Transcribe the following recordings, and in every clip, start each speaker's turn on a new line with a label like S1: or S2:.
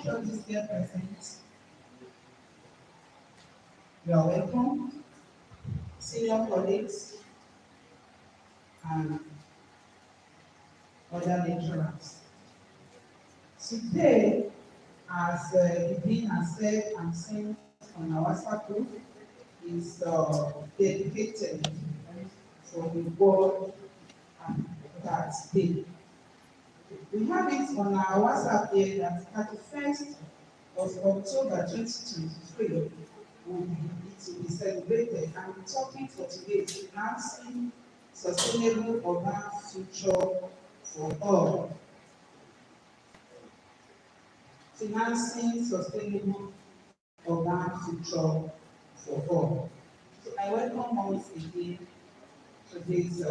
S1: Sure this dear present. You are welcome, senior colleagues and other lecturers. Today, as the dean has said and seen on our WhatsApp group, is dedicated for the world and that day. We have it on our WhatsApp here that 31st of October 2023 will be celebrated, and the topic for today is enhancing sustainable urban future for all. Financing sustainable urban future for all. So I welcome once again to this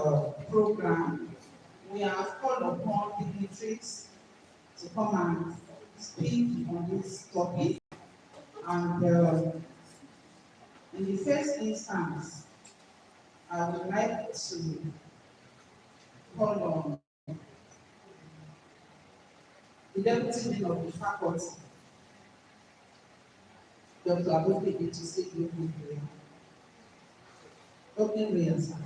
S1: program. We have called upon dignitaries to come and speak on this topic. And in the first instance, I would like to call on the Deputy Dean of the Faculty, Dr. Abokede, to say the opening prayer. Opening prayer, sir.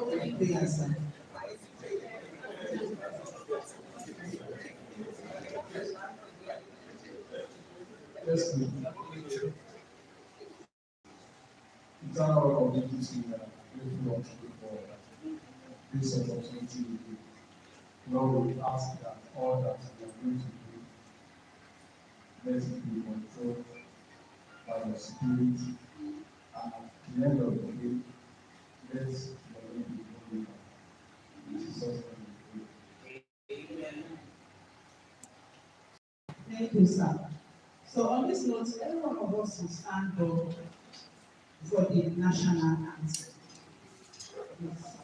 S1: Opening prayer, sir.
S2: Yes, please. It's our community that we want to do for this opportunity. Lord, we ask that all that we are going to do, let it be controlled by your spirit, and at the end of the day, let your name be glorified. In Jesus' name we pray.
S1: Thank you, sir. So on this note, every one of us will stand up for the national anthem. Yes.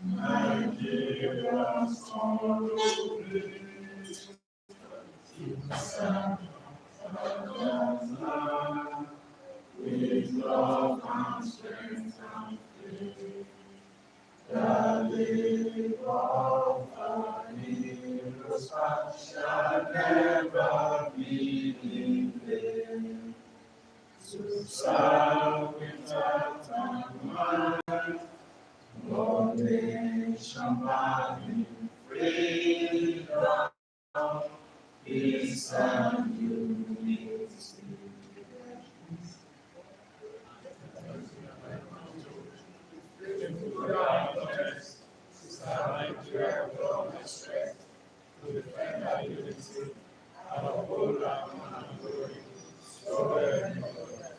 S2: Nigeria's sorrow with love and strength and faith, the labor of our heroes shall never be in vain. To serve with heart and mind, one nation bound in freedom, peace and unity. Nigeria with all my strength to defend our unity and uphold our honor and glory.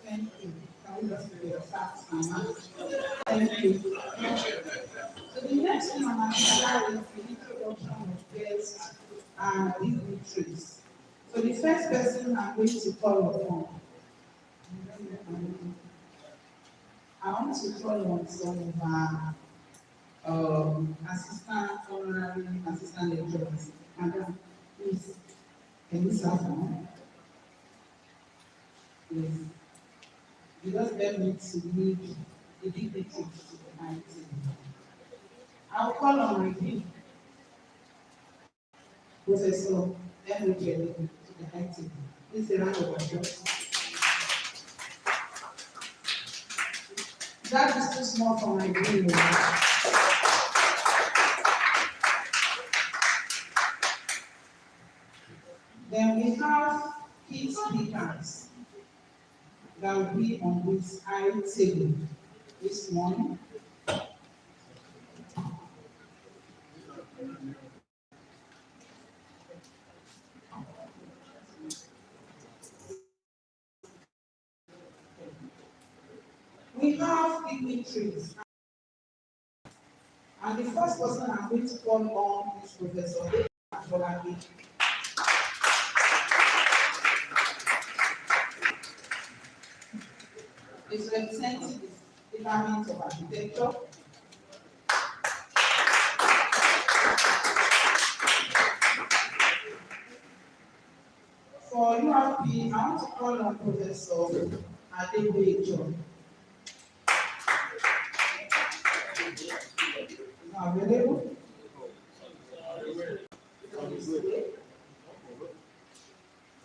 S1: Thank you. Can we just do your facts, Mama? Thank you. So the next thing on our agenda is the introduction of guests and dignitaries. So the first person I'm going to call upon, I want to call on some of our assistant, honorary assistant lecturers. Madam, please, can you serve now? Yes. You just let me to lead the dignitaries to the high table. I'll call on my dean, Professor Emily to the high table. Please a round of applause. That is too small for my dean. Then we have key speakers that will be on this high table this morning. We have dignitaries. And the first person I'm going to call on is Professor Bolagi. He's representing the Department of Architecture. 1B, I want to call on Professor Adebejo. Available?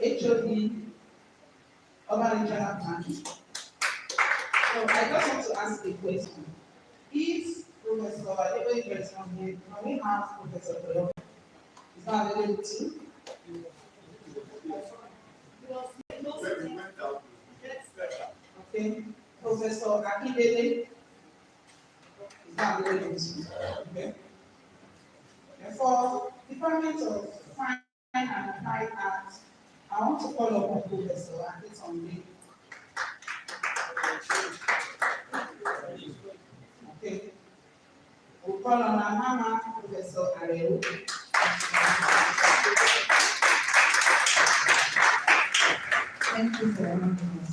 S1: HOD, Urban Regional Planning. So I just want to ask a question. If Professor Adebejo is not here, can we have Professor Toyo? Is that available too? Okay. Professor Akindele is not available too. Okay. And for Department of Fine and Applied Arts, I want to call upon Professor Akintunde. Okay. We'll call on our mama, Professor Areo. Thank you for remembering us.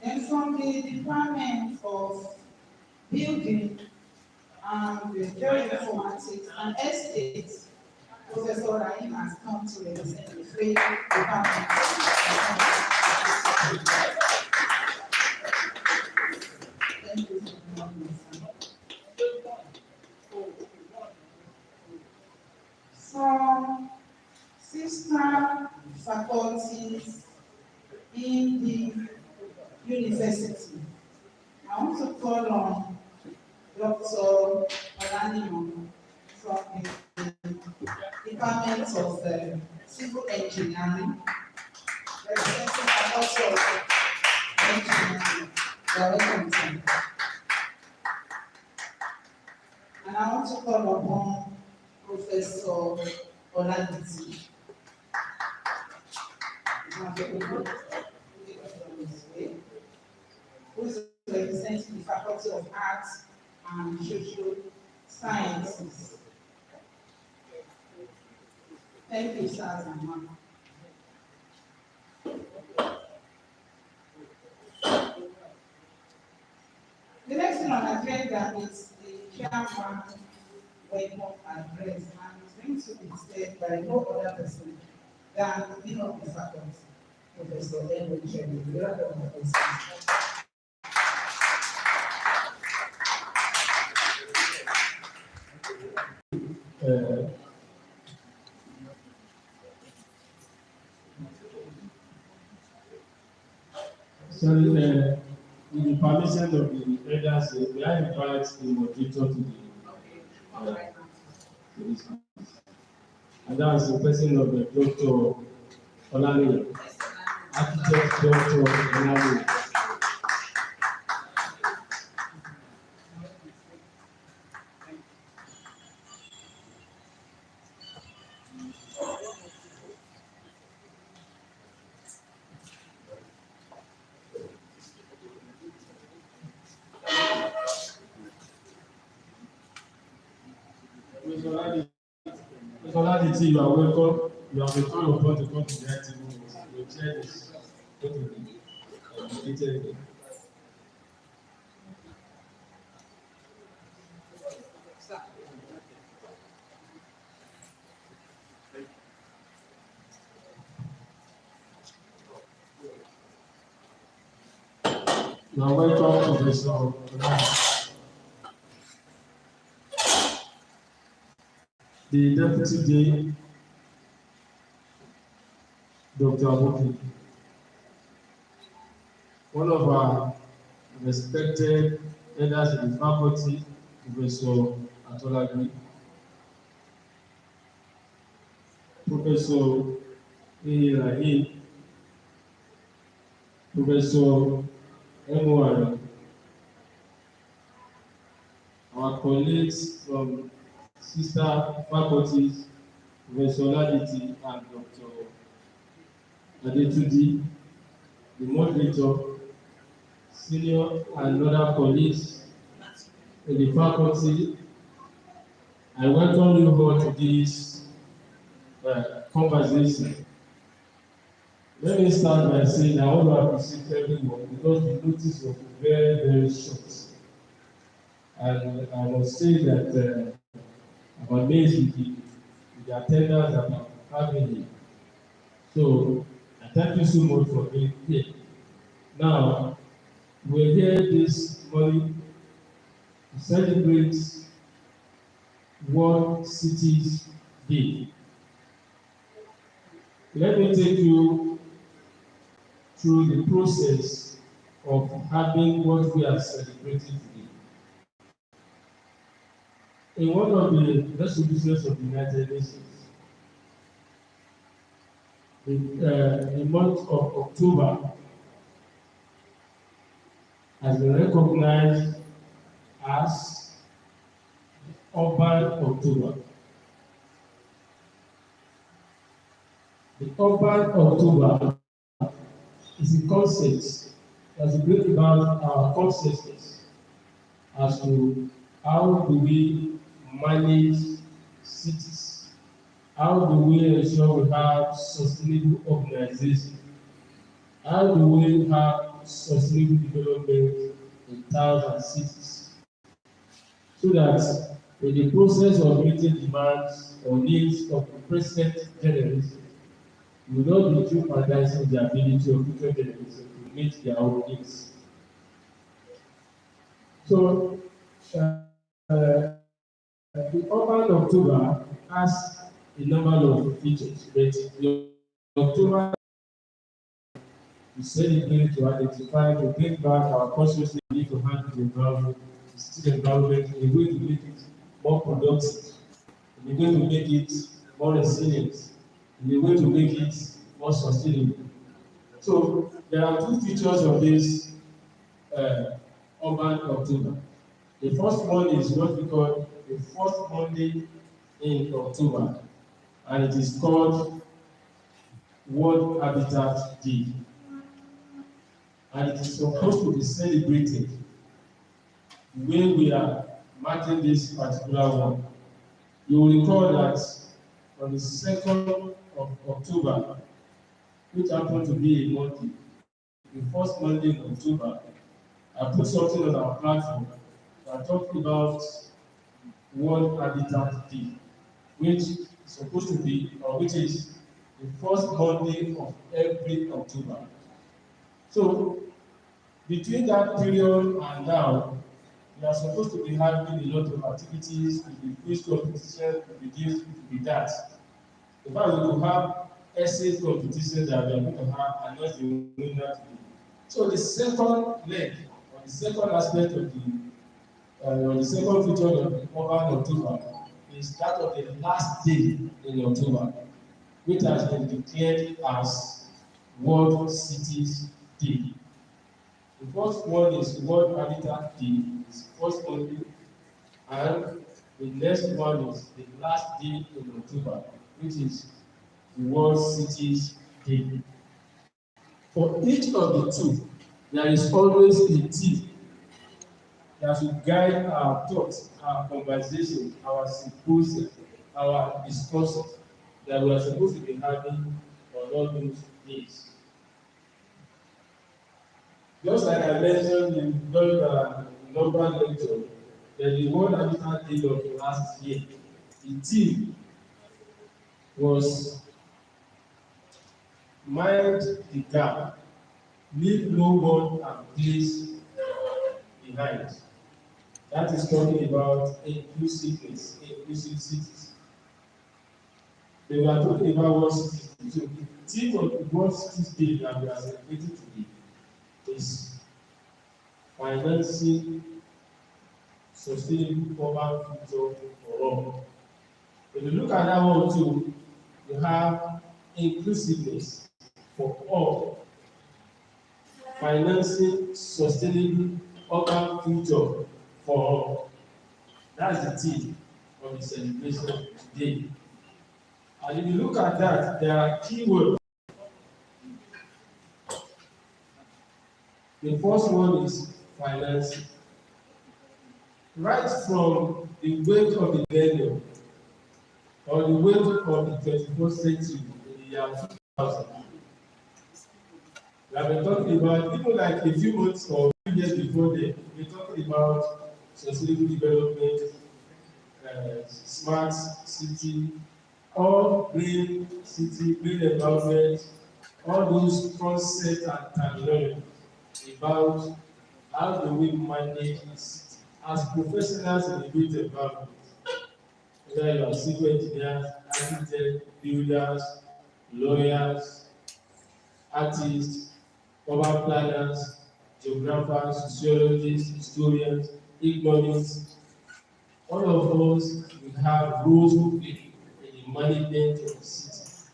S1: Then from the Department of Building and Geoinformatics and Estates, Professor Rahim has come to represent the three departments. Thank you for remembering us. From sister faculties in the university, I want to call on Dr. Olanimo from the Department of Civil Engineering, representing Faculty of Engineering. Welcome. And I want to call upon Professor Oladiti. Who is representing the Faculty of Arts and Social Sciences. Thank you, sirs and ma'am. The next thing on the agenda is the chairman welcome address, and it's going to be said by no other person than the dean of the faculty, Professor Edwin Chemi.
S3: With the permission of the elders, may I invite the moderator to this place. And that's the person of the Dr. Olani, Architect Dr. Olani. Mr. Oladiti, you are welcome. You have been called upon to come to the activity. Your chair is going to be dedicated. You are welcome, Professor Olani. The Deputy Dean, Dr. Abuki, one of our respected elders in the faculty, Professor Atolagbe, Professor Rahim, Professor Emuari, our colleagues from sister faculties, Professor Oladiti and Dr. Adetuji, the moderator, senior and other colleagues in the faculty. I welcome you all to this conversation. Let me start by saying I want to appreciate everyone because the notice was very, very short. And I must say that I'm amazed with the attendance that I'm having here. So I thank you so much for being here. Now, we're here this morning to celebrate World Cities Day. Let me take you through the process of having what we are celebrating today. In one of the resolutions of the United Nations, the month of October has been recognized as Urban October. The Urban October is a concept that will bring about our consciousness as to how do we manage cities, how do we ensure we have sustainable organization, how do we have sustainable development in towns and cities, so that in the process of meeting demands or needs of the present generation, we will not be jeopardizing the ability of future generations to meet their own needs. So, the Urban October has a number of features, but the October we celebrate to identify, to bring back our consciousness to handle the environment, the city environment in a way to make it more productive, in a way to make it more resilient, in a way to make it more sustainable. So there are two features of this Urban October. The first one is what we call the first Monday in October, and it is called World Habitat Day. And it is supposed to be celebrated when we are marking this particular one. You will recall that on the 2nd of October, which happened to be a Monday, the first Monday in October, I put something on our platform that talked about World Habitat Day, which is supposed to be, or which is the first Monday of every October. So, between that period and now, we are supposed to be having a lot of activities, to be quiz competition, to be this, to be that. In fact, we will have essay competition that we are going to have announce the winner today. So the second leg, or the second aspect of the second feature of the Urban October is that of the last day in October, which has been declared as World Cities Day. The first one is World Habitat Day, is first Monday, and the next one is the last day in October, which is the World Cities Day. For each of the two, there is always a theme that should guide our thoughts, our conversation, our symposium, our discussions that we are supposed to be having on all those days. Just like I mentioned in the number lecture, that the World Habitat Day of last year, the theme was mind the gap, leave no one and place behind. That is talking about inclusiveness, inclusive cities. We are talking about what cities do. So the theme of the World Cities Day that we are celebrating today is financing sustainable urban future for all. If you look at that one too, you have inclusiveness for all, financing sustainable urban future for all. That's the theme of the celebration today. And if you look at that, there are keywords. The first one is financing. Right from the wake of the millennium, or the wake of the 21st century, in the year 2000, we have been talking about, even like a few months or a few years before then, we're talking about sustainable development, smart city, all green city, green environment, all those concepts and terminology about how do we manage the city as professionals in the built environment, whether you are civil engineers, architects, builders, lawyers, artists, urban planners, geographers, sociologists, historians, economists. All of us we have roles to play in the management of the city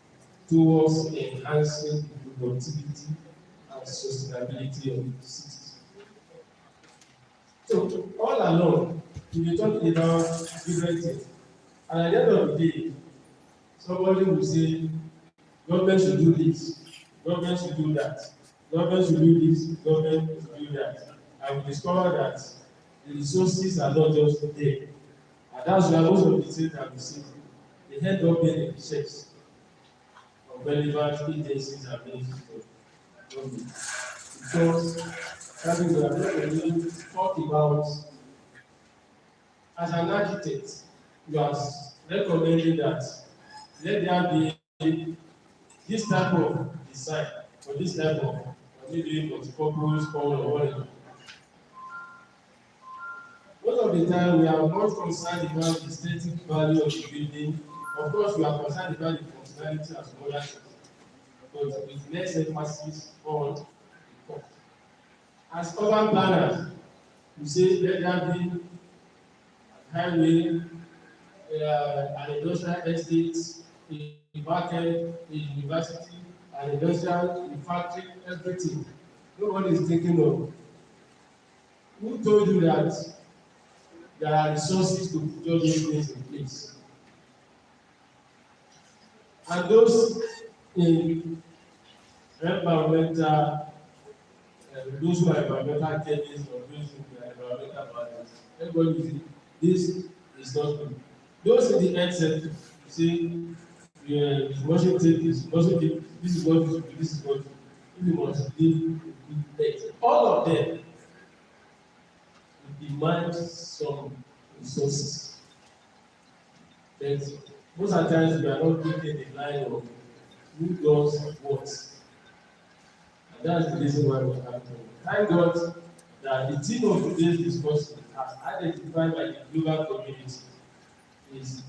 S3: towards enhancing the productivity and sustainability of the city. So all along, we be talking about different things. And at the end of the day, somebody will say, government should do this, government should do that, government should do this, government should do that. And we discover that the resources are not just there. And that's why most of the things that we see, they end up being in the checks of relevant agencies and ministries of government. Because that is what we are going to talk about. As an architect, you are recommending that let there be this type of design or this type of maybe multi-purpose hall or whatever. Most of the time, we are more concerned about the aesthetic value of the building. Of course, we are concerned about the functionality as well as, but with less emphasis on the cost. As urban planners, we say let there be highway, an industrial estate, a market, a university, an industrial, a factory, everything. Nobody is thinking of who told you that there are resources to put all those things in place. And those in environmental, those who are environmental chemists or those who are environmental managers, everybody is this is not good. Those in the health sector, you see, you must take this, you must take this is what you do, this is what you must live with health. All of them demand some resources. But most of the times we are not taking the line of who does what. And that's the reason why we have to. Thank God that the theme of today's discussion, as identified by the global community, is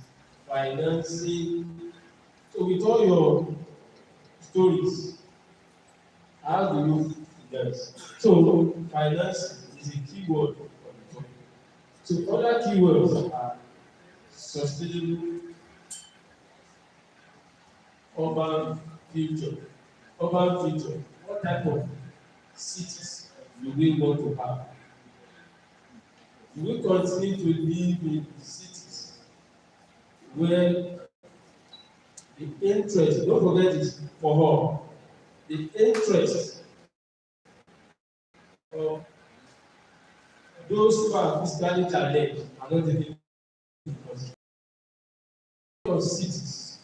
S3: financing. So with all your stories, how do you finance? So finance is a key word on the topic. So other keywords are sustainable, urban future. Urban future, what type of cities do we want to have? Do we continue to live in cities where the interest, don't forget it for all, the interest of those who are physically challenged are not taken into consideration? Of cities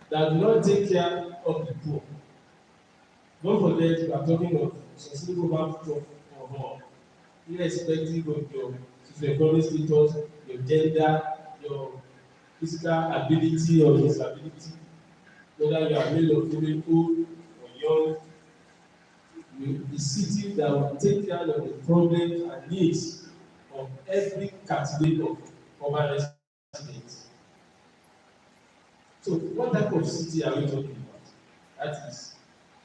S3: that do not take care of the poor. Don't forget we are talking of sustainable future for all, irrespective of your socioeconomic status, your gender, your physical ability or disability, whether you are male or female, old or young. The city that will take care of the problems and needs of every category of urban residents. So what type of city are we talking about? That is,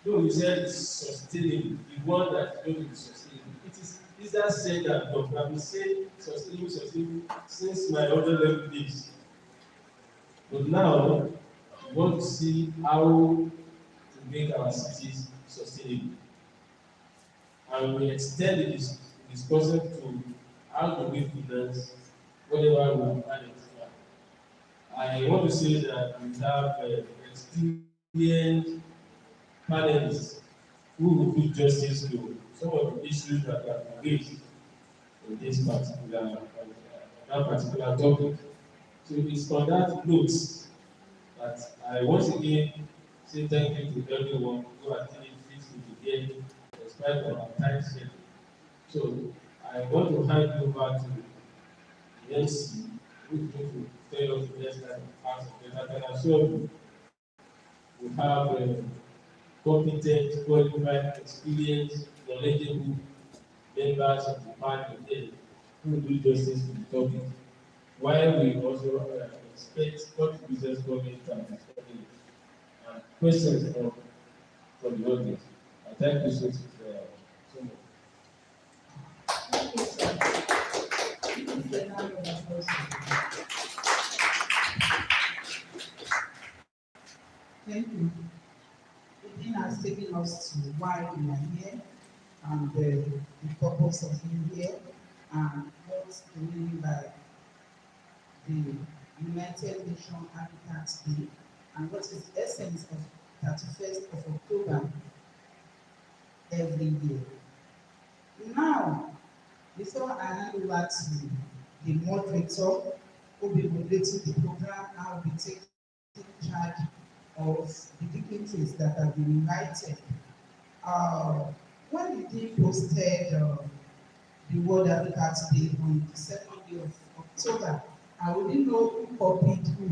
S3: though you said it's sustainable, the one that is going to be sustainable. It is easier said than done. I've been saying sustainable since my level days. But now, we want to see how to make our cities sustainable. And we extend the discussion to how do we finance whatever we identify. I want to say that we have experienced panelists who will do justice to some of the issues that have been raised in this particular topic. So it's on that note that I once again say thank you to everyone who has taken it to be here despite our time schedule. So I want to hand over to Nancy, who who's going to tell us the next time ask. And I can assure you, we have competent, qualified, experienced, knowledgeable members of the panel here who will do justice to the topic. While we also expect what business government and questions from the audience. I thank you so much.
S1: Thank you, sir. This is another person. Thank you. It has taken us to why we are here and the purpose of being here and what we mean by the United Nations Habitat Day and what is the essence of 31st of October every year. Now, before I hand over to the moderator who will be moderating the program, I will be taking charge of the dignitaries that have been invited. When the day posted the World Habitat Day on the 2nd day of October, I wouldn't know who copied who,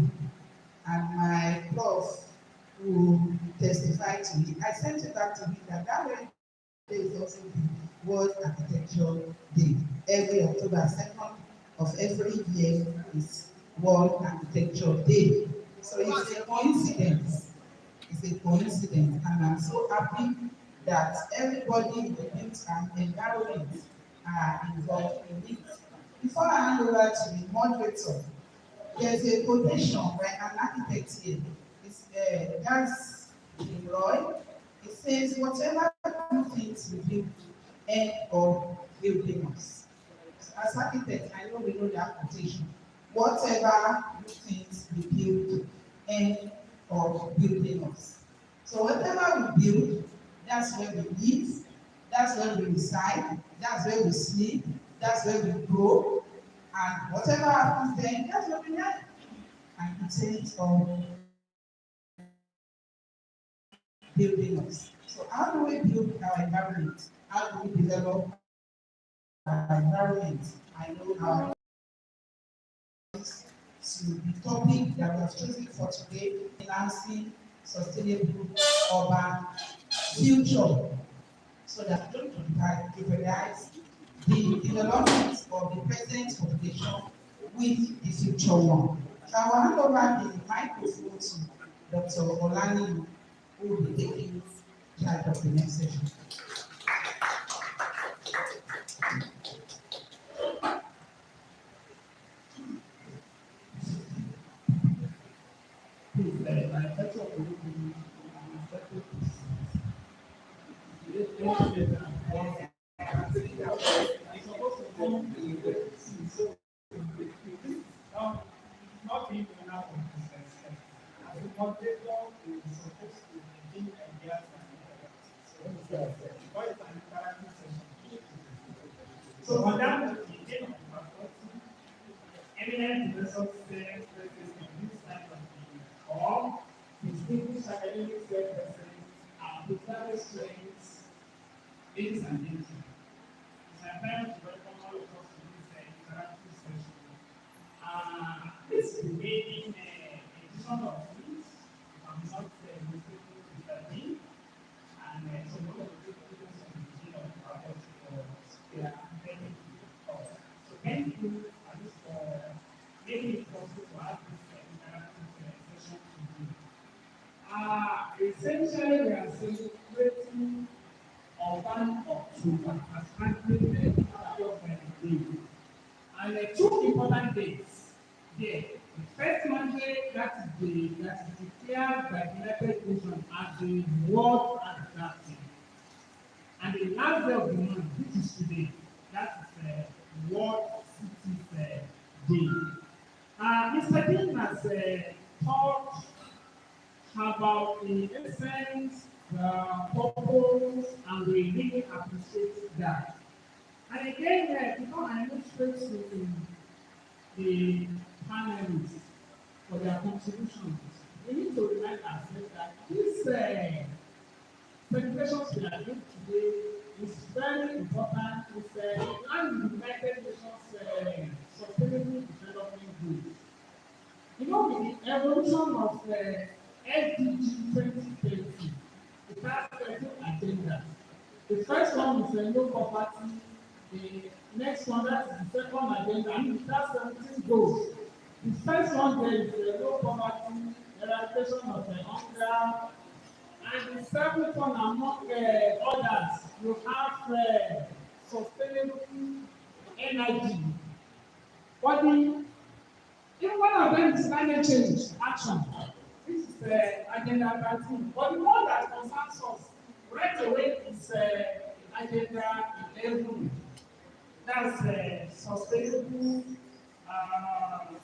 S1: and my prof who testified to me. I sent it back to him that very day is also the World Architecture Day. Every October 2nd of every year is World Architecture Day. So it's a coincidence. It's a coincidence, and I'm so happy that everybody in the built environment are involved in it. Before I hand over to the moderator, there's a quotation by an architect here. It's that's Roy. It says, "Whatever you think you build, end of building us." As architects, I know we know that quotation. Whatever you think we build, end of building us. So whatever we build, that's where we live, that's where we reside, that's where we sleep, that's where we grow, and whatever happens then, that's where we die. And it ends of building us. So how do we build our environment? How do we develop our environment? I know how to the topic that we have chosen for today, enhancing sustainable urban future, so that we don't jeopardize the development of the present population with the future one. So I will hand over the microphone to Dr. Olani, who will be taking charge of the next session. Please, my lecture will be
S4: not being enough of this as a moderator is supposed to begin ideas and because it's an interactive session. So on that note, the aim of the faculty, eminent professors in this kind of the or distinguished academic self-reference and prepared strengths, ladies and gentlemen. It's a time to welcome all of us to this interactive session. This is the main edition of this. I'm not mistaken with the name. And so one of the people from the beginning of our they are very good. So thank you at least for making it possible to have this interactive session today. Essentially, we are celebrating Urban October as handling the day. And two important dates there. The first Monday, that is declared by the United Nations as the World Habitat Day. And the last day of the month, which is today, that is World Cities Day. Mr. Dean has talked about the essence, the purpose, and we really appreciate that. And again, before I move straight to the panelists for their contributions, we need to remind ourselves that this celebrations we are doing today is very important. It's in line with the United Nations Sustainable Development Goals. You know, with the evolution of SDG 2030, the past 30 agenda. The first one is no poverty. The next one, that is the second agenda. And it has 17 goals. The first one there is no poverty, eradication of hunger, and the seventh one among others, you have sustainable energy. But even one of them is climate change action. This is agenda 13. But the one that concerns us right away is agenda 11. That's sustainable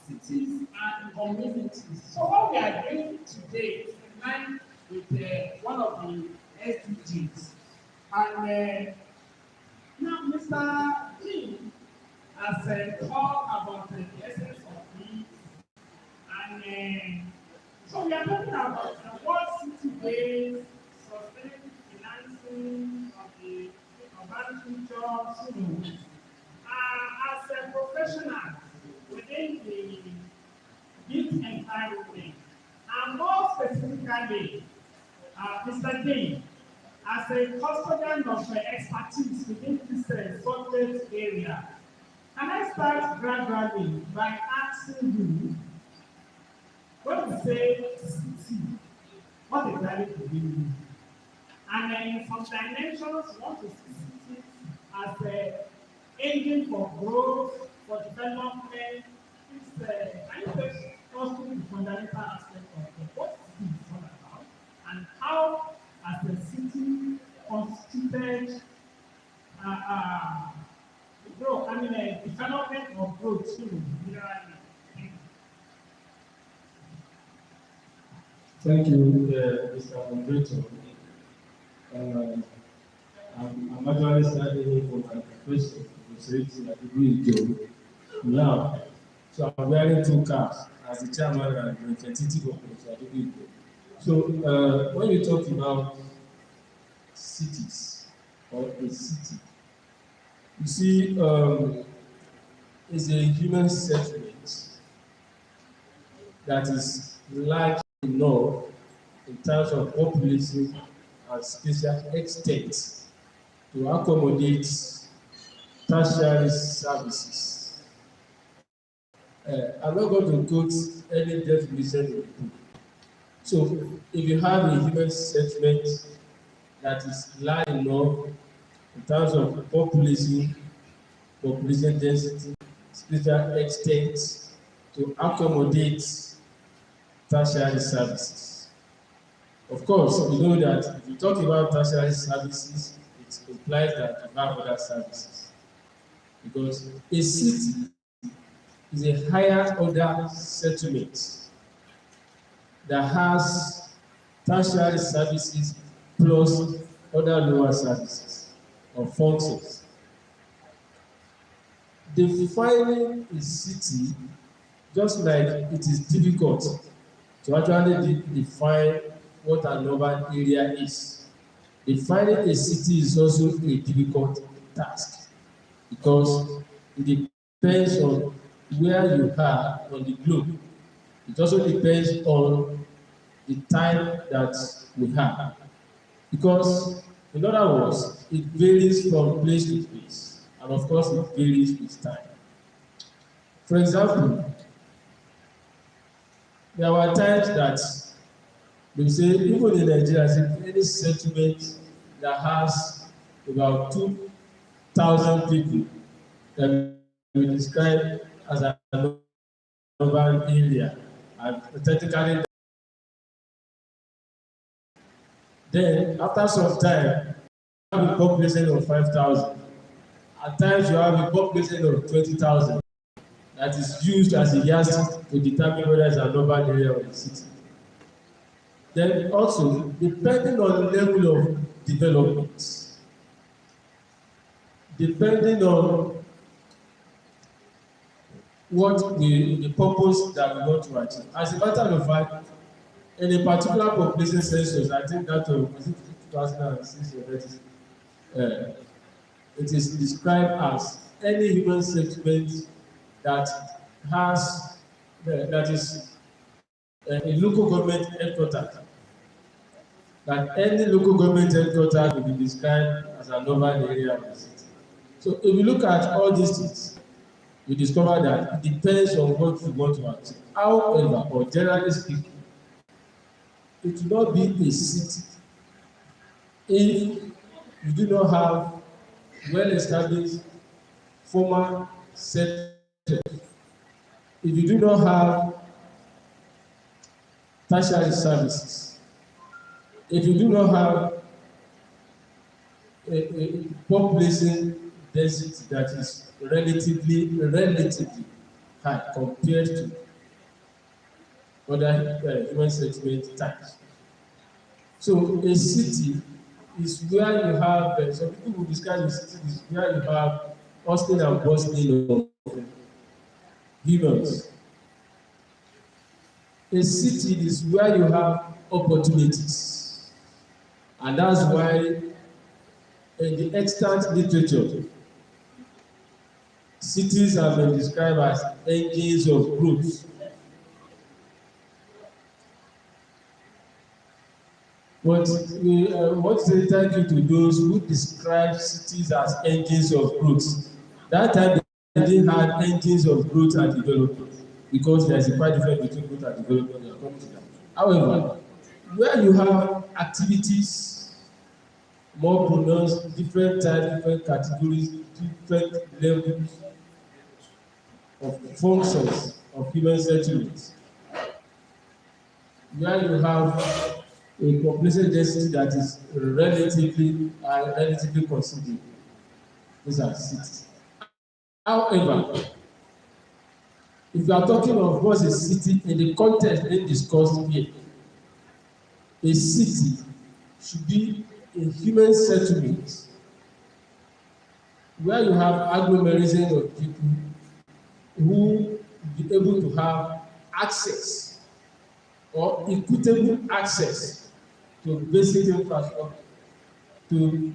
S4: cities and communities. So what we are doing today is in line with one of the SDGs. And now Mr. King has talked about the essence of peace. And so we are talking about what city-based sustainable financing of the urban future. As a professional within the youth environment, and more specifically, Mr. King, as a custodian of expertise within this subject area, can I start gradually by asking you, when we say city, what exactly do we mean? And in some dimensions, we want to see cities as a engine for growth, for development. Can you just talk to the fundamental aspect of what city is all about, and how, as a city, constituted growth, development of growth too, generally.
S3: Thank you, Mr. Moderator. I'm actually studying for my profession, at the degree. Now, so I'm wearing two caps as the chairman and representative of the degree. So when you talk about cities or a city, you see, it's a human settlement that is large enough in terms of population and spatial extent to accommodate tertiary services. I'm not going to quote any definition in the book. So, if you have a human settlement that is large enough in terms of population density, spatial extent to accommodate tertiary services. Of course, we know that if you talk about tertiary services, it implies that you have other services. Because a city is a higher order settlement that has tertiary services plus other lower services or functions. Defining a city, just like it is difficult to actually define what an urban area is, defining a city is also a difficult task because it depends on where you are on the globe. It also depends on the time that we have. Because, in other words, it varies from place to place. And of course, it varies with time. For example, there were times that they say, even in Nigeria, any settlement that has about 2,000 people that we describe as an urban area, and technically, then after some time, you have a population of 5,000. At times, you have a population of 20,000 that is used as a yardstick to determine whether it's an urban area or a city. Then also, depending on the level of development, depending on what the purpose that we want to achieve. As a matter of fact, in a particular population census, I think that of 2006 or it is described as any human settlement that is a local government headquarters. That any local government headquarters will be described as an urban area of the city. So if you look at all these things, you discover that it depends on what you want to achieve. However, or generally speaking, it will not be a city if you do not have well-established formal setup. If you do not have tertiary services, if you do not have a population density that is relatively high compared to other human settlement types. So a city is where you have, some people will describe a city is where you have hustling and bustling of humans. A city is where you have opportunities. And that's why in the extant literature, cities have been described as engines of growth. But we want to say thank you to those who describe cities as engines of growth. That time they didn't have engines of growth and development because there is a quite difference between growth and development. We are coming to that. However, where you have activities more pronounced, different types, different categories, different levels of functions of human settlements, where you have a population density that is relatively considerable. These are cities. However, if you are talking of what's a city in the context being discussed here, a city should be a human settlement where you have agglomeration of people who will be able to have access or equitable access to basic infrastructure, to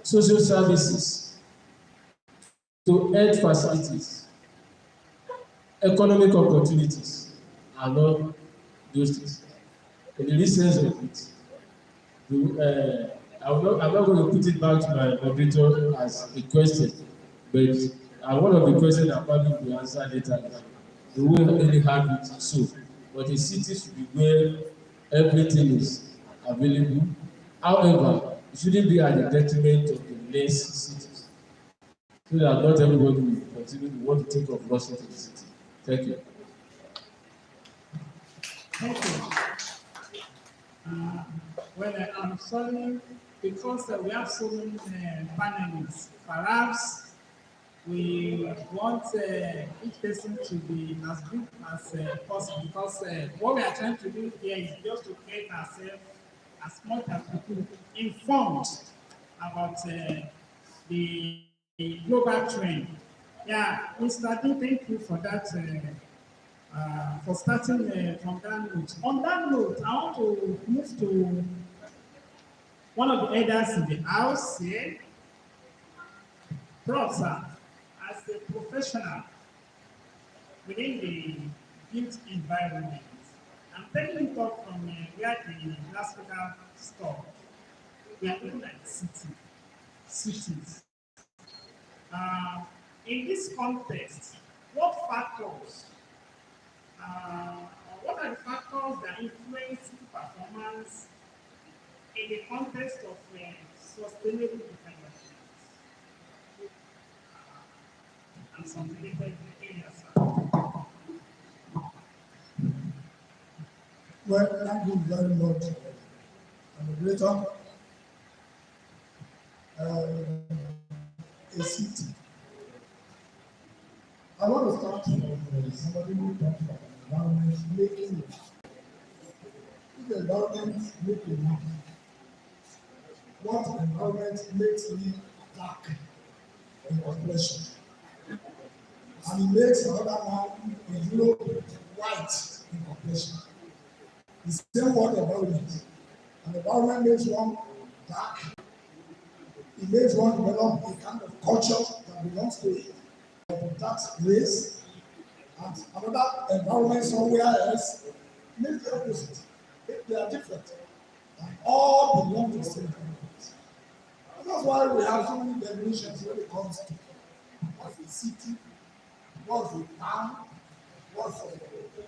S3: social services, to health facilities, economic opportunities, and all those things. In the real sense of it, I'm not going to put it back to my moderator as a question, but one of the questions that probably will be answered later is we will really have it so. But a city should be where everything is available. However, it shouldn't be at the detriment of the less cities. So that not everybody will continue to want to take up rushing to the city. Thank you.
S4: Thank you. I'm sorry because we have so many panelists. Perhaps we want each person to be as good as possible because what we are trying to do here is just to get ourselves as much as we could informed about the global trend. Yeah, Mr. D, thank you for that. For starting from that note. On that note, I want to move to one of the elders in the house here. Prof, sir, as a professional within the built environment, I'm taking it up from where the last speaker stopped. We are looking at cities. In this context, what are the factors that influence performance in the context of sustainable development and some related areas?
S5: Well, thank you very much, moderator. A city. I want to start from somebody who talks about environment making it. If the environment makes me, what environment makes me dark in population? And it makes another one in Europe white in population. The same word environment. And the environment makes one dark. It makes one develop a kind of culture that belongs to it, of that race, and another environment somewhere else means the opposite. They are different. And all belong to the same government. And that's why we have so many definitions when it comes to what's a city, what's a town, what's a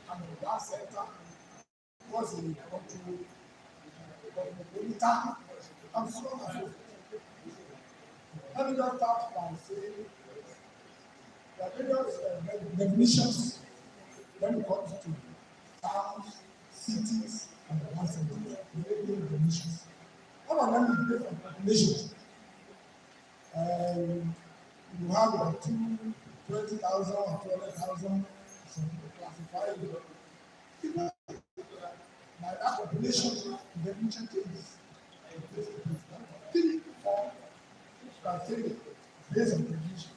S5: urban center, what's a country, town, and so on and so forth. Let me just start by saying there are various definitions when it comes to towns, cities, and urban centers. Various definitions. One of them is based on population. You have like 20,000 or 200,000, some people classify it. People, by that population, the definition changes. 3, 4 criteria based on definition.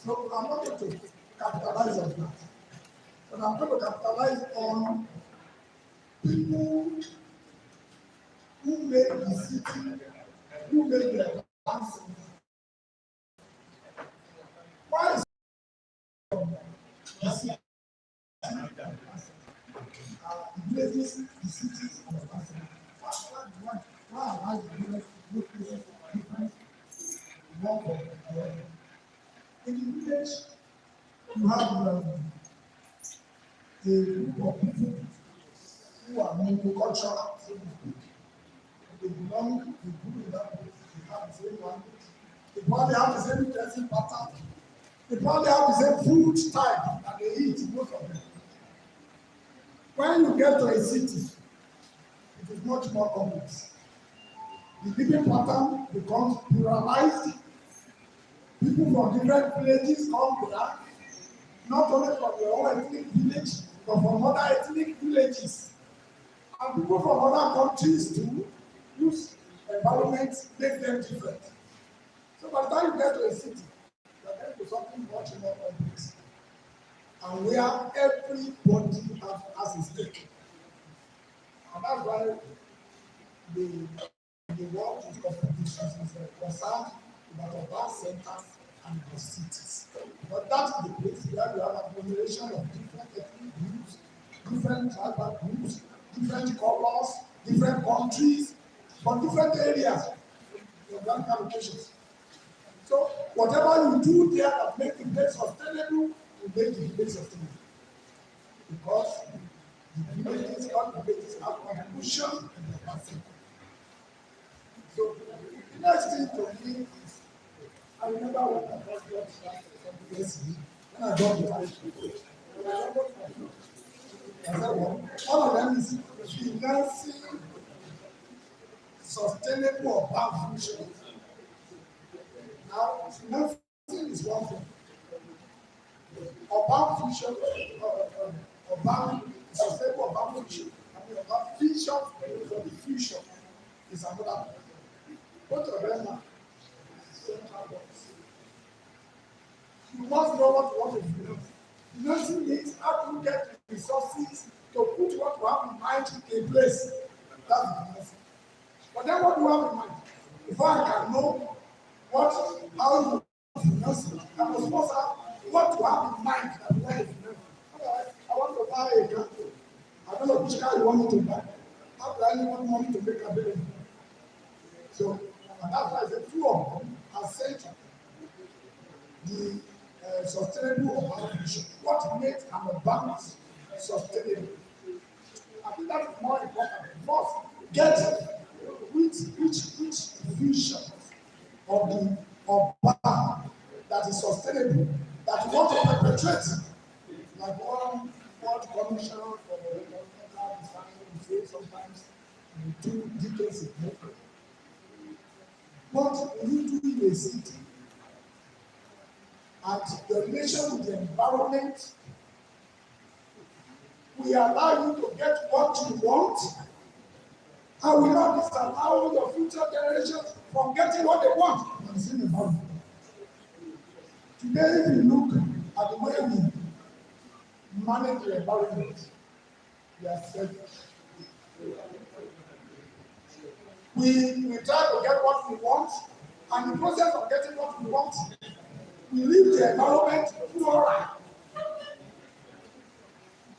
S5: So I'm not going to capitalize on that. But I'm going to capitalize on people who made the city, who made their plans. Why is the city, the places, the cities, and the plans? Why am I doing different one from the other? In the village, you have a group of people who are monocultural, so to speak. They belong to the group in that place. They have the same language. They probably have the same dressing pattern. They probably have the same food type that they eat, most of them. When you get to a city, it is much more complex. The living pattern becomes pluralized. People from different villages come there, not only from your own ethnic village, but from other ethnic villages. And people from other countries too, whose environments make them different. So by the time you get to a city, you are getting to something much more complex. And where everybody has a stake. And that's why the world is concerned about urban centers and the cities. But that is the place where you have a combination of different ethnic groups, different tribal groups, different colors, different countries, but different areas, geographical locations. So whatever you do there that make the place sustainable, you make the place sustainable. Because the villages, all the villages have contribution in the past. So the next thing to me is, I remember when I first got something else, when I got the high school, I said, well, all of them is financing sustainable urban future. Now, financing is one thing. Urban future, urban sustainable urban future, urban vision for the future is another thing. Both of them are central points. You must know what you want to do. Financing means how to get resources to put what you have in mind in place. That's the financing. But then what do you have in mind? Before I can know how you finance it, I must first have what you have in mind that you want to finance. I want to buy a car. I don't know which car you want me to buy. How do I want money to make available? So, and that's why I said two of them are central. The sustainable urban vision. What makes an urban sustainable? I think that is more important. First, get which vision of the urban that is sustainable, that you want to perpetrate. Like one commission for the environmental design, we say sometimes 2 decades ago. What you do in a city and the relation with the environment will allow you to get what you want and will not disallow your future generations from getting what they want. Today, if you look at the way we manage the environment, we are selfish. We try to get what we want, and in the process of getting what we want, we leave the environment poor.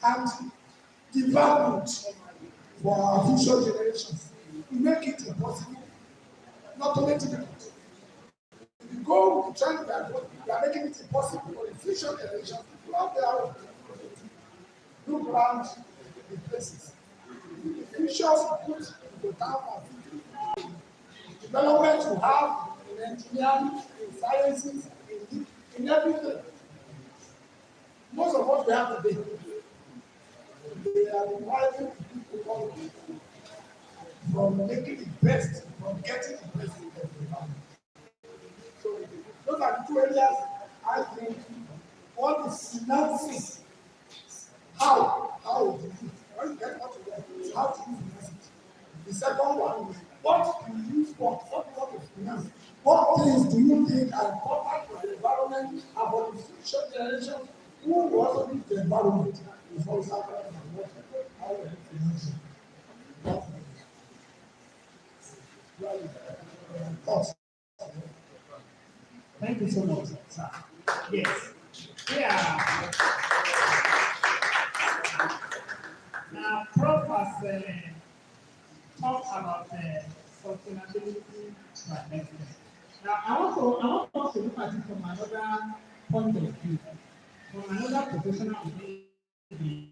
S5: And development for our future generations. We make it impossible, not only difficult. The goal we try we are making it impossible for the future generations to love their own. Look around the places. The futures put to down our development we have in engineering, in sciences, in everything. Most of what we have today, they are depriving people from making the best, from getting the best in everything. So those are the two areas I think one is finances. How do you when you get what you get, how do you finance it? The second one is what do you use for what is finance? What things do you think are important for the environment and for the future generations who will also need the environment before we start talking about how we finance it? Thoughts?
S4: Thank you so much, sir. Yes. Yeah. Now, Prof has talked about sustainability management. Now, I want us to look at it from another point of view, from another professional within the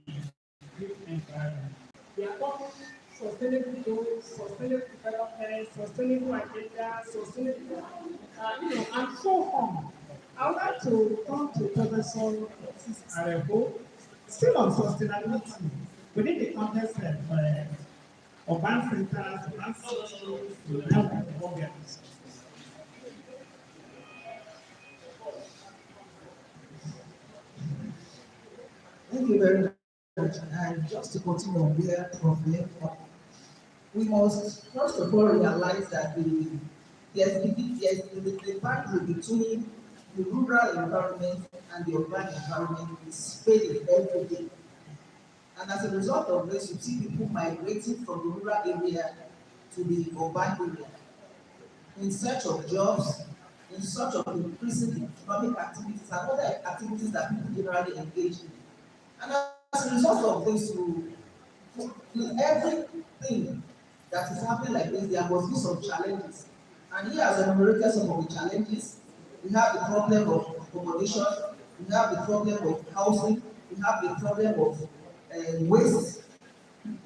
S4: youth environment. We are talking sustainable goals, sustainable development, sustainable agenda, sustainable, and so on. I would like to turn to Professor Francis Arebo, still on sustainability within the context of urban centers, urban cities, urban organizations.
S1: Thank you very much. And just to continue on where Prof left off, we must first of all realize that there's the boundary between the rural environment and the urban environment is fading every day. And as a result of this, you see people migrating from the rural area to the urban area in search of jobs, in search of increasing economic activities and other activities that people generally engage in. And as a result of this, with everything that is happening like this, there must be some challenges. And here, as enumerated some of the challenges, we have the problem of accommodation, we have the problem of housing, we have the problem of waste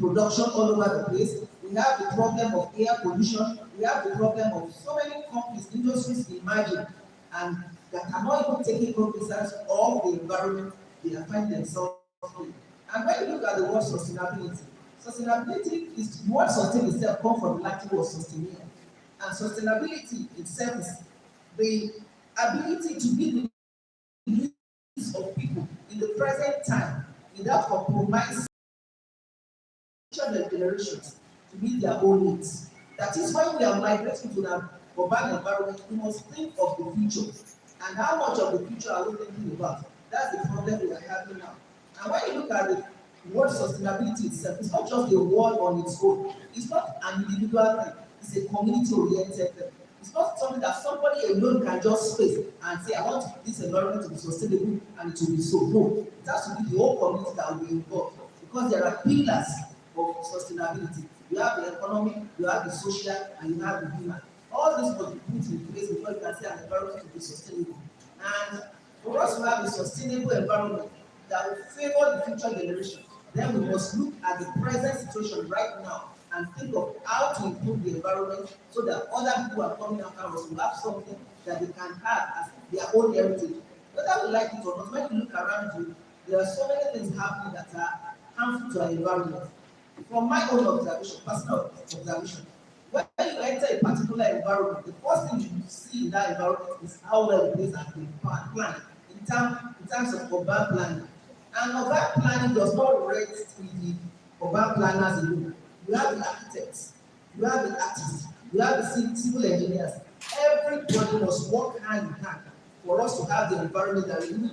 S1: production all over the place, we have the problem of air pollution, we have the problem of so many companies, industries imagine, and that cannot even take cognizance of the environment they are finding themselves in. And when you look at the word sustainability, sustainability is what sustain itself come from the Latin word sustain. And sustainability itself is the ability to meet the needs of people in the present time without compromising future generations to meet their own needs. That is why we are migrating to the urban environment, we must think of the future. And how much of the future are we thinking about? That's the problem we are having now. And when you look at the word sustainability itself, it's not just a word on its own. It's not an individual thing. It's a community-oriented thing. It's not something that somebody alone can just face and say, I want this environment to be sustainable and it will be so. No, it has to be the whole community that will be involved because there are pillars of sustainability. You have the economic, you have the social, and you have the human. All this must be put in place before you can say an environment to be sustainable. And for us to have a sustainable environment that will favor the future generation, then we must look at the present situation right now and think of how to improve the environment so that other people who are coming after us will have something that they can have as their own heritage. Whether we like it or not, when you look around you, there are so many things happening that are harmful to our environment. From my own observation, personal observation, when you enter a particular environment, the first thing you see in that environment is how well the place has been planned in terms of urban planning. And urban planning does not rest with the urban planners alone. You have the architects, you have the artists, you have the civil engineers. Everybody must work hand in hand for us to have the environment that we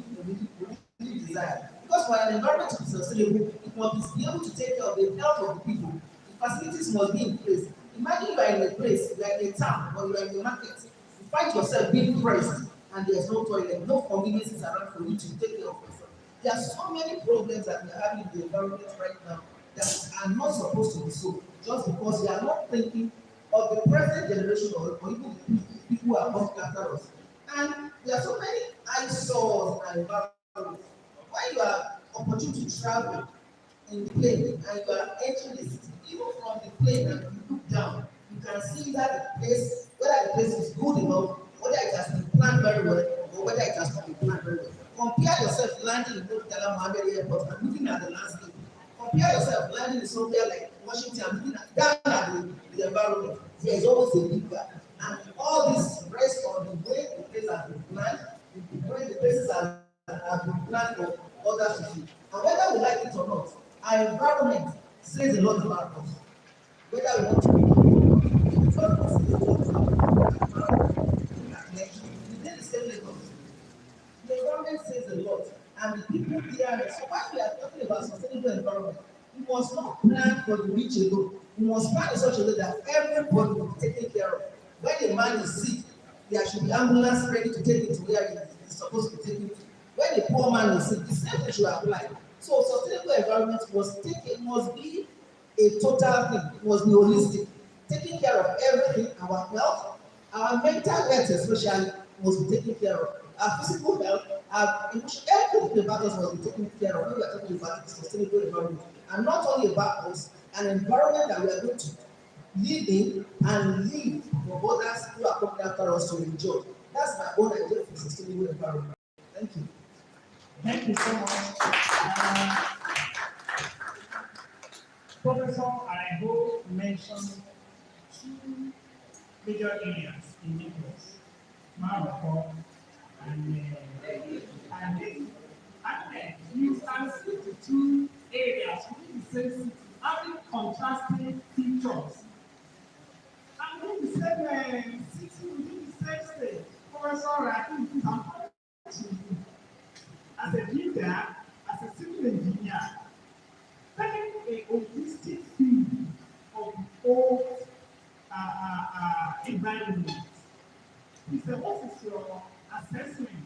S1: really desire. Because for an environment to be sustainable, it must be able to take care of the health of the people. The facilities must be in place. Imagine you are in a place, you are in a town, or you are in a market. You find yourself being pressed, and there's no toilet, no conveniences around for you to take care of yourself. There are so many problems that we are having in the environment right now are not supposed to be so, just because we are not thinking of the present generation or even the people who are coming after us. And there are so many eyesores in our environment. When you are opportunity to travel in the plane and you are entering the city, even from the plane and you look down, you can see that the place, whether the place is good enough, whether it has been planned very well, or whether it has not been planned very well. Compare yourself landing in Murtala Mohammed Airport and looking at the landscape. Compare yourself landing in somewhere like Washington and looking at down at the environment. There is always a big gap. And all this rests on the way the place has been planned, the way the places have been planned for others to see. And whether we like it or not, our environment says a lot about us. Whether we want to be the environment says a lot about us. Within the same Lagos, the environment says a lot, and the people there. So while we are talking about sustainable environment, we must not plan for the rich alone. We must plan in such a way that everybody will be taken care of. When a man is sick, there should be ambulance ready to take him to where he is supposed to be taken to. When a poor man is sick, the same thing should apply. So sustainable environment must be a total thing. It must be holistic. Taking care of everything, our health, our mental health especially must be taken care of. Our physical health, our emotional, everything about us must be taken care of when we are talking about sustainable environment. And not only about us, an environment that we are going to live in and live for others who are coming after us to enjoy. That's my own idea for sustainable environment. Thank you.
S4: Thank you so much. Professor Araibo mentioned two major areas in Lagos, Maroko and you can see the two areas within the same city having contrasting features. And within the same city, within the same state, Professor Araibo is important to you. As a leader, as a civil engineer, taking a holistic view of the whole environment. Please, what is your assessment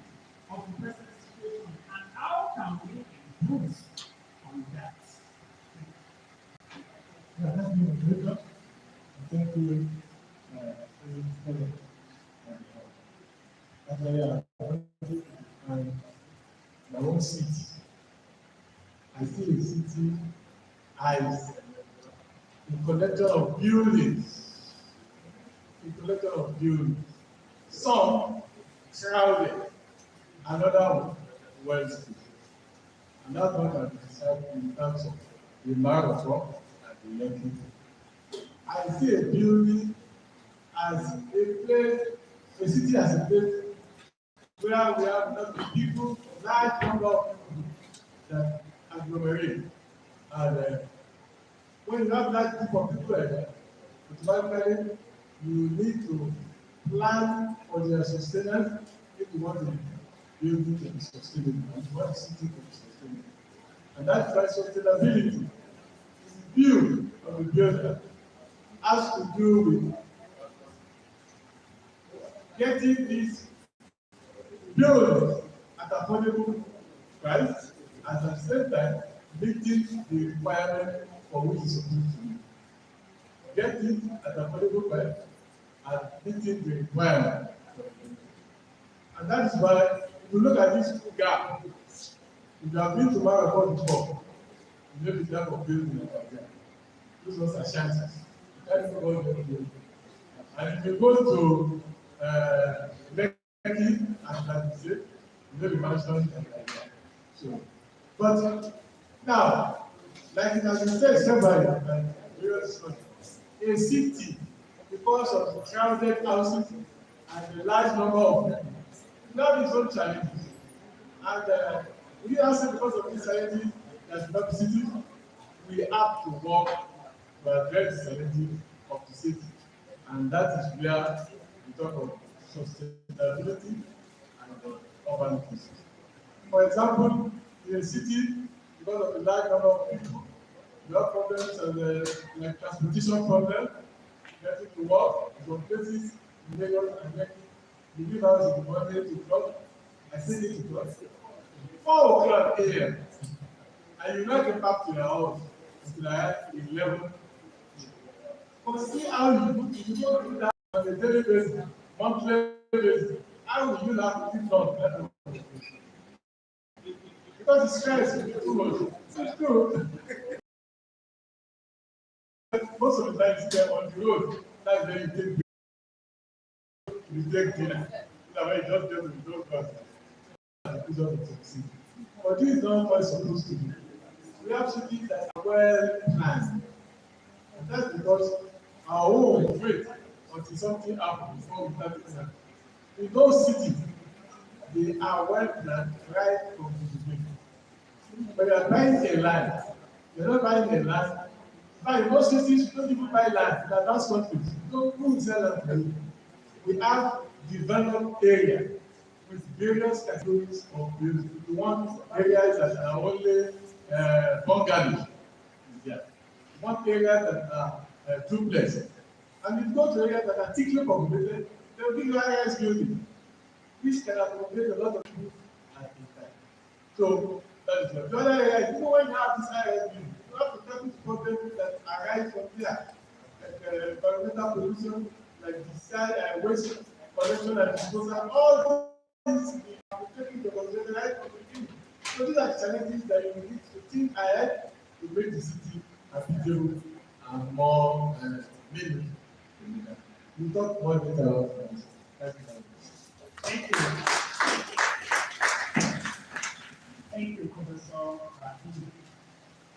S4: of the present situation and how can we improve on that?
S2: Yeah, thank you, Victor. Thank you, President. And my own city. I see a city as a collection of buildings. A collection of buildings. Some crowded, another well still. And that's what I decide in terms of the marathon and the Lekki. I see a building as a place, a city as a place where we have not people, large number of people that agglomerate. And when you have large group of people like that, automatically you need to plan for their sustenance if you want the building to be sustainable and you want the city to be sustainable. And that's why sustainability is the view of the builder has to do with getting these buildings at affordable price and at the same time meeting the requirement for which it's supposed to be. Get it at affordable price and meeting the requirement. And that is why if you look at this gap, if you have been to Maroko before, you know the type of building that are there. Those ones are shanties. That's what God will. And if you go to Lekki, and like you said, you know the mansion and like that. So, but now, like it has been said several times, a city, because of the crowded houses and the large number of people, now its own challenges. And we also, because of these challenges, as not the city, we have to work to address the challenges of the city. And that is where we talk of sustainability and urban peace. For example, in a city, because of the large number of people, you have problems like transportation problems, getting to work, some places in Lagos and Lekki, you leave house in the morning 8 o'clock, I say 8 o'clock, 4 o'clock a.m. and you not get back to your house until I had 11. But see how you don't do that on a daily basis, monthly basis. How will you not keep on? Because it's stress, it's too much. It's true. Most of the time, it's there on the road. That's where you take dinner. That's why you just get to the road first. But this is not what it's supposed to be. We have cities that are well planned. And that's because our own wait until something happens before we start doing that. In those cities, they are well planned right from the beginning. When you are buying a land, you're not buying a land. In most cities, you don't even buy land. In advanced countries, who will sell land for you? We have developed area with various categories of buildings. We want areas that are only bungalows. Yeah. We want areas that are duplex. And if you go to areas that are thickly populated, they will give you high-rise building, which can accommodate a lot of people at a time. So that is the other area. Even when you have this high-rise building, you have to tackle problems that arise from there, like environmental pollution, like the waste collection and disposal. All these things are taken into consideration right from the beginning. So these are the challenges that you need to think ahead to make the city habitable and more meaningful. We talk more later about that.
S4: Thank you. Thank you, Professor Rafi.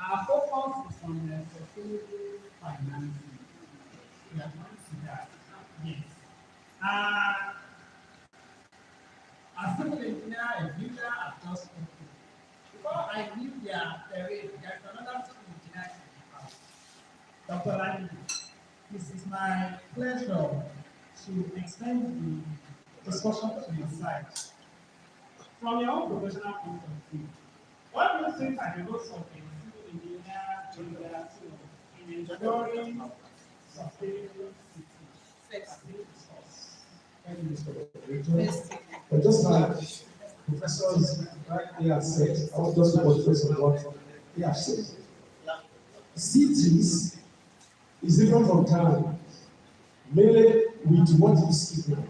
S4: Our focus is on sustainable financing. We are going to see that. Yes. As civil engineer and builder have just spoken. Before I leave their parade, there's another civil engineer in the house. Dr. Lani, this is my pleasure to extend the discussion to your side. From your own professional point of view, what do you think are the roles of a civil engineer in ensuring sustainable cities?
S5: Thank you, Mr. Moderator. But just like professors rightly have said, I want just to address on what they have said. Cities is different from town, mainly with what is given.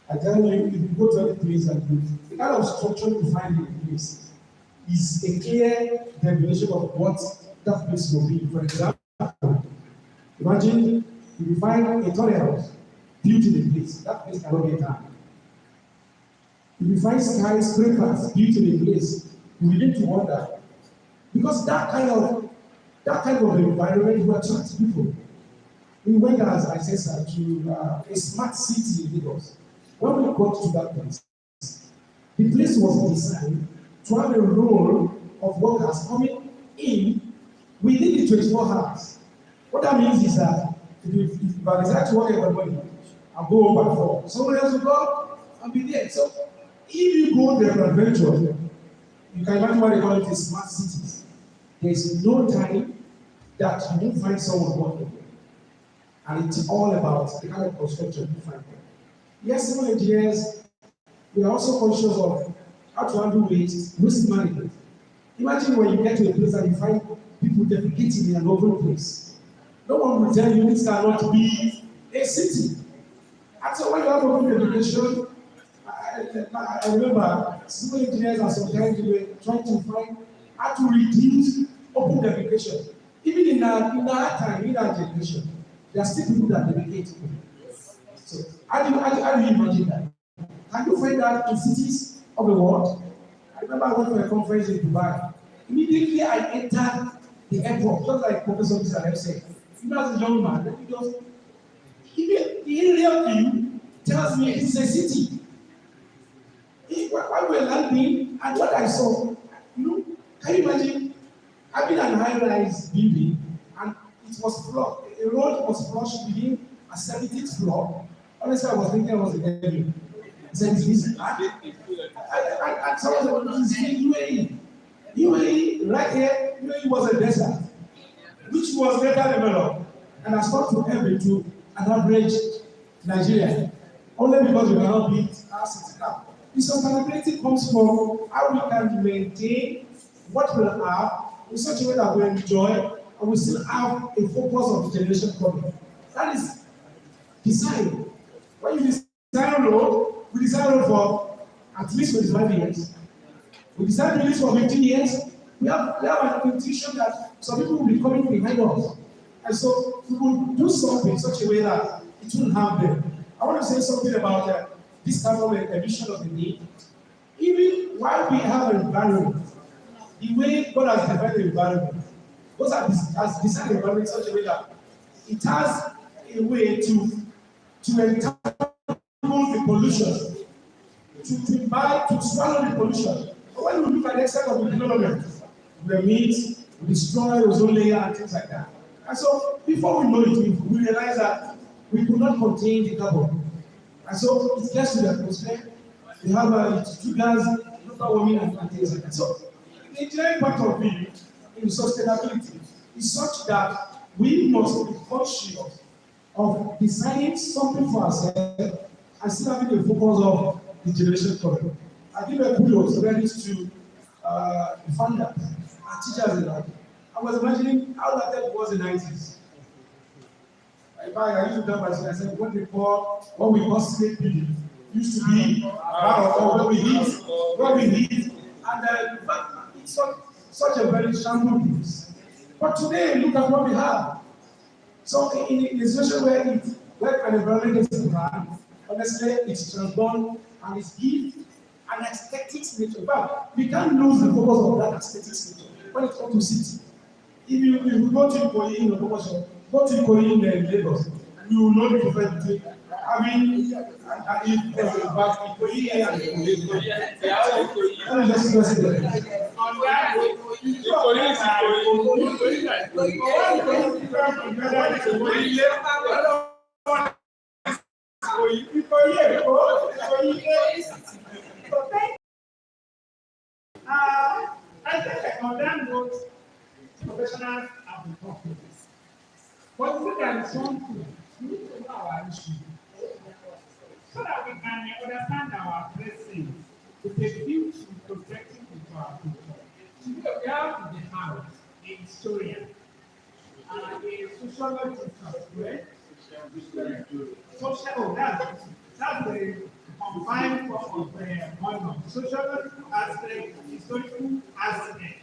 S5: I tell you, if you go to any place and the kind of structure you find in a place is a clear definition of what that place will be. For example, imagine if you find a tunnel built in a place, that place cannot be a town. If you find skyscrapers built in a place, you begin to wonder, because that kind of environment will attract people. We went, as I said, sir, to a smart city in Lagos. When we got to that place, the place was designed to have a role of workers coming in within the 24 hours. What that means is that if I decide to work every morning and go home by 4, someone else will go and be there. So if you go there for adventure, you can imagine what they call it smart cities. There is no time that you won't find someone working there. And it's all about the kind of construction you find there. Yes, civil engineers, we are also conscious of how to handle waste management. Imagine when you get to a place and you find people defecating in an open place. No one will tell you this cannot be a city. And so when you have open defecation, I remember civil engineers are sometimes trying to find how to reduce open defecation. Even in our time, in our generation, there are still people that defecate. So how do you imagine that? Can you find that in cities of the world? I remember I went for a conference in Dubai. Immediately I entered the airport, just like Professor Mr. said. Even as a young man, let me just, even the aerial view tells me it's a city. While we were landing, and what I saw, can you imagine having an high-rise building and it was floor, a road was flush within a 17th floor. Honestly, I was thinking I was a devil. I said, "Is this?" And someone said, "This is UAE." UAE, right here, UAE was a desert, which was later developed and has come to heaven to an average Nigeria, only because we cannot beat our city now. The sustainability comes from how we can maintain what we have in such a way that we enjoy and we still have a focus of the generation coming. That is design. When you design road, we design road for at least 25 years. We design release for 15 years. We have an intuition that some people will be coming behind us. And so we will do something in such a way that it won't harm them. I want to say something about this kind of emission of the need. Even while we have an environment, the way God has defined the environment, God has designed the environment in such a way that it has a way to entail the pollution, to imbibe, to swallow the pollution. But when we look at the extent of the development, we meet, we destroy ozone layer and things like that. And so before we know it, we realize that we could not contain the carbon. And so it gets to the atmosphere. We have triggers, global warming and things like that. So the engineering point of view in sustainability is such that we must be conscious of designing something for ourselves and still having a focus of the generation coming. I give a kudos credit to the founders and teachers in that. I was imagining how that was in the 90s. I used to tell myself, I said, what we call slave building used to be where we hit, and it's such a very shameful place. But today, look at what we have. So in a situation where an environment is designed, honestly, it's transformed and it's give an aesthetic nature. But we can't lose the focus of that aesthetic nature when it comes to city. If you go to Ikoyi in Ogbomosho, go to Ikoyi in Lagos, you will know the difference between having Ikoyi and Ikoyi. Let's just say that.
S4: I think on that note, professionals have been talking this. But if there is something, we need to know our issue so that we can understand our blessings with a view to projecting into our future. We have in the house a historian and a sociologist as well. That's the combined form of honor. Sociologist aspect, historical aspect.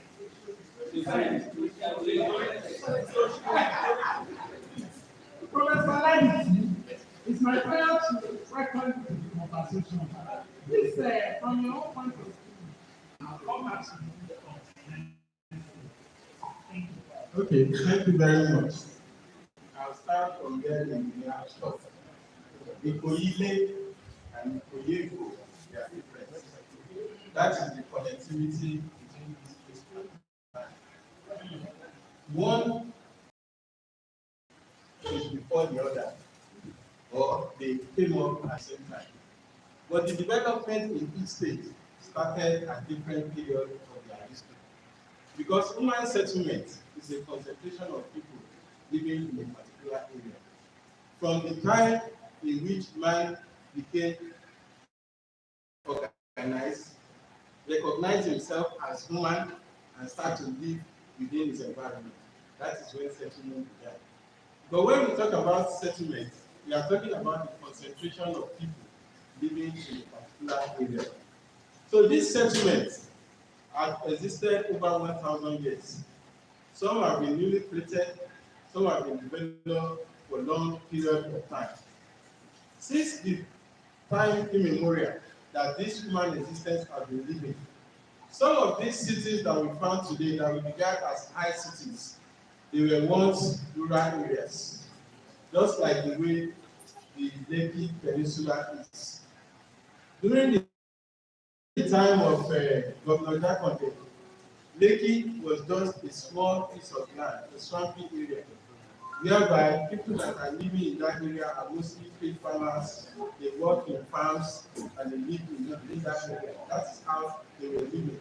S4: Professor Lenny, it's my prayer to welcome you to the conversation. Please, from your own point of view, I'll come back to you. Thank you.
S6: Okay, thank you very much. I'll start from there in the stop. Ikoyi and Ikoyi, they are different. That is the connectivity between these two. One is before the other, or they came up at the same time. But the development in each state started at different periods of their history. Because human settlement is a concentration of people living in a particular area. From the time in which man became organized, recognized himself as human, and started to live within his environment. That is when settlement began. But when we talk about settlement, we are talking about the concentration of people living in a particular area. So these settlements have existed over 1,000 years. Some have been newly created, some have been developed for long periods of time. Since the time immemorial that this human existence has been living, some of these cities that we found today that we regard as high cities, they were once rural areas, just like the way the Lekki Peninsula is. During the time of Governor Jakonde, Lekki was just a small piece of land, a swampy area, whereby people that are living in that area are mostly field farmers, they work in farms, and they live in that area. That's how they were living.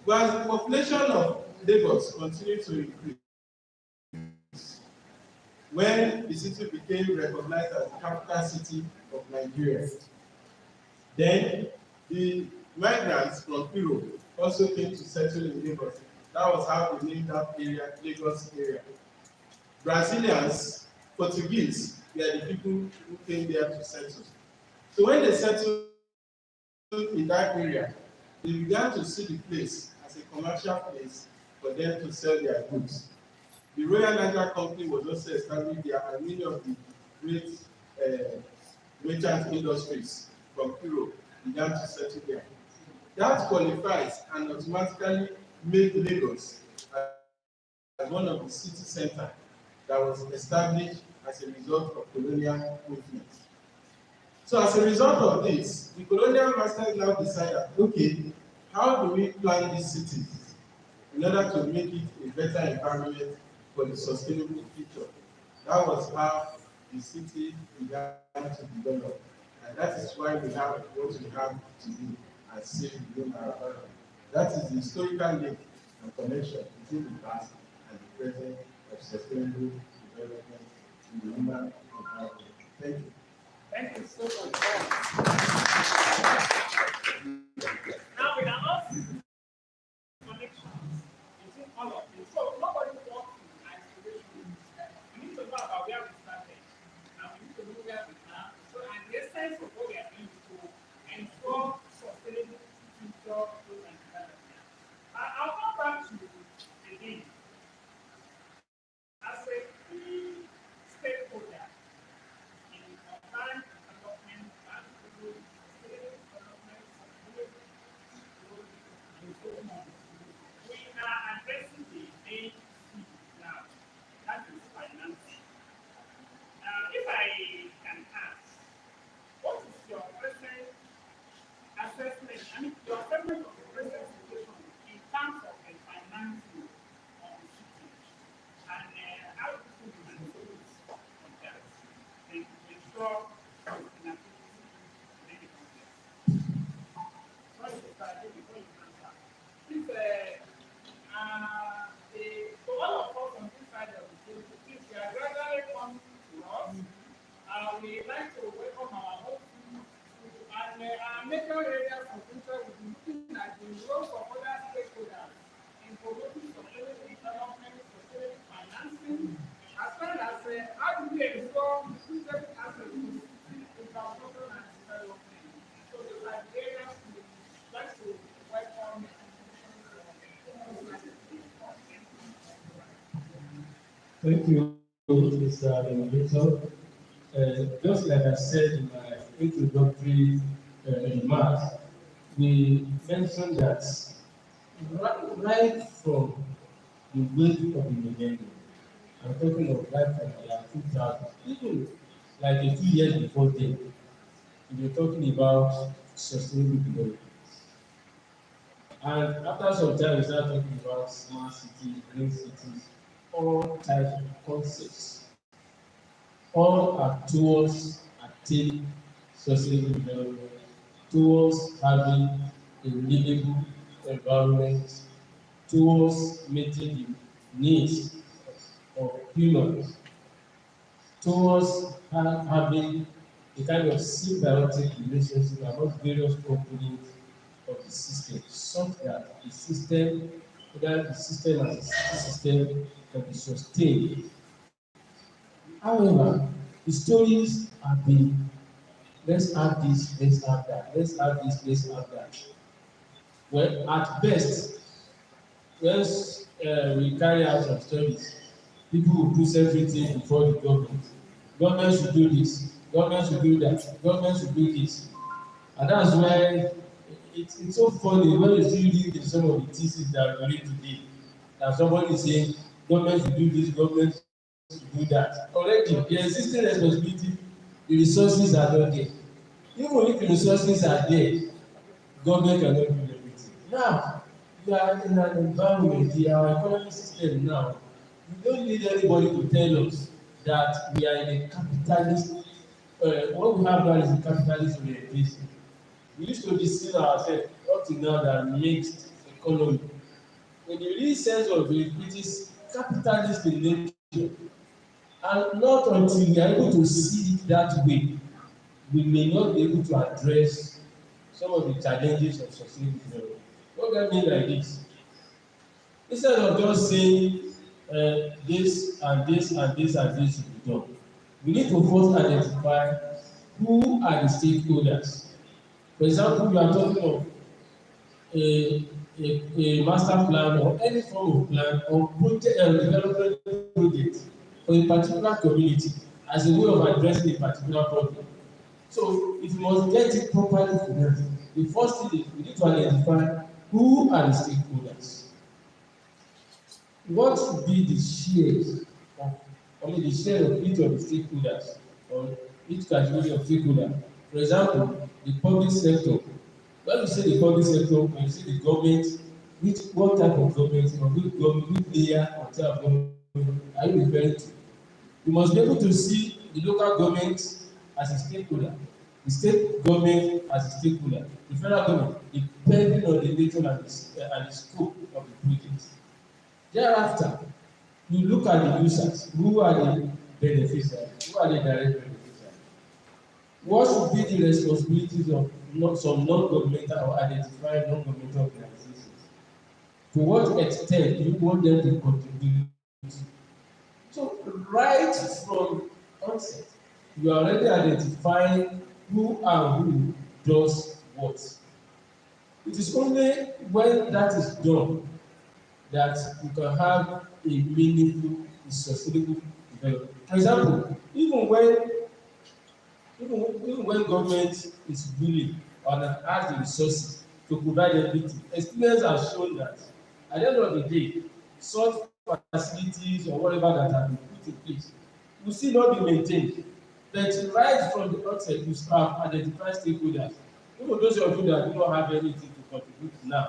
S6: But as the population of Lagos continued to increase, when the city became recognized as the capital city of Nigeria, then the migrants from Europe also came to settle in Lagos. That was how they named that area, Lagos area. Brazilians, Portuguese, were the people who came there to settle. So when they settled in that area, they began to see the place as a commercial place for them to sell their goods. The Royal Niger Company was also established there, and many of the great merchant industries from Europe began to settle there. That qualifies and automatically made Lagos as one of the city centers that was established as a result of colonial movement. So as a result of this, the colonial masters now decided, okay, how do we plan these cities in order to make it a better environment for the sustainable future? That was how the city began to develop. And that is why we have what we have today as safe within our environment. That is the historical link and connection between the past and the present of sustainable development in the human environment. Thank you.
S4: Thank you so much. Now we can also connections between all of this. So nobody walks in isolation. We need to know about where we started, and we need to know where we are. So, and the essence of what we are doing is to ensure sustainable future growth and development. I'll come back to again as a key stakeholder in urban development and sustainable development, sustainable growth, and so on. We are addressing the main issue now, that is financing. If I can ask, what is your present assessment, your assessment of the present situation in terms of the financing of the city, and how do you think we can solve on that to ensure sustainability in the context? Sorry to start before you answer. Please, so all of us on this side of the table, please, we are gradually coming to us. We like to welcome our whole team and our major areas of interest will be looking at the roles of other stakeholders in promoting sustainable development, sustainable financing, as well as how do we ensure systemic access to infrastructure and development. So those are the areas we like to welcome.
S3: Thank you, Mr. Benedetto. Just like I said in my introductory remarks, we mentioned that right from the wave of the millennium, I'm talking of right from the year 2000, even like a few years before then, we were talking about sustainable development. And after some time, we started talking about smart cities, green cities, all types of concepts. All are towards attaining sustainable development, towards having a livable environment, towards meeting the needs of humans, towards having a kind of symbiotic relationship among various components of the system, such that the system, whether the system as a city system, can be sustained. However, the stories have been, let's have this, let's have that, let's have this, let's have that. Well, at best, once we carry out some studies, people will put everything before the government. Government should do this, government should do that, government should do this. And that's why it's so funny when you see reading some of the thesis that we read today, that somebody is saying, government should do this, government to do that. Already, the existing responsibility, the resources are not there. Even if the resources are there, government cannot do everything. Now, we are in an environment, in our economic system now, we don't need anybody to tell us that we are in a capitalist, what we have now is a capitalist orientation. We used to deceive ourselves up to now that mixed economy. In the real sense of it, it is capitalist in nature. And not until we are able to see it that way, we may not be able to address some of the challenges of sustainable development. What do I mean like this? Instead of just saying this and this and this and this should be done, we need to first identify who are the stakeholders. For example, we are talking of a master plan or any form of plan or project development project for a particular community as a way of addressing a particular problem. So if you must get it properly financed, the first thing is we need to identify who are the stakeholders. What should be the shares the share of each of the stakeholders or each category of stakeholder. For example, the public sector. When we say the public sector, when we say the government, what type of government or which layer or type of government are you referring to? You must be able to see the local government as a stakeholder, the state government as a stakeholder, the federal government, depending on the nature and the scope of the project. Thereafter, you look at the users. Who are the beneficiaries? Who are the direct beneficiaries? What should be the responsibilities of some non-governmental or identified non-governmental organizations? To what extent do you want them to contribute? So, right from onset, you are already identifying who and who does what. It is only when that is done that you can have a meaningful, sustainable development. For example, even when government is willing or has the resources to provide everything, experience has shown that at the end of the day, such facilities or whatever that have been put in place will still not be maintained. But right from the outset, you have identified stakeholders. Even those of you that do not have anything to contribute now,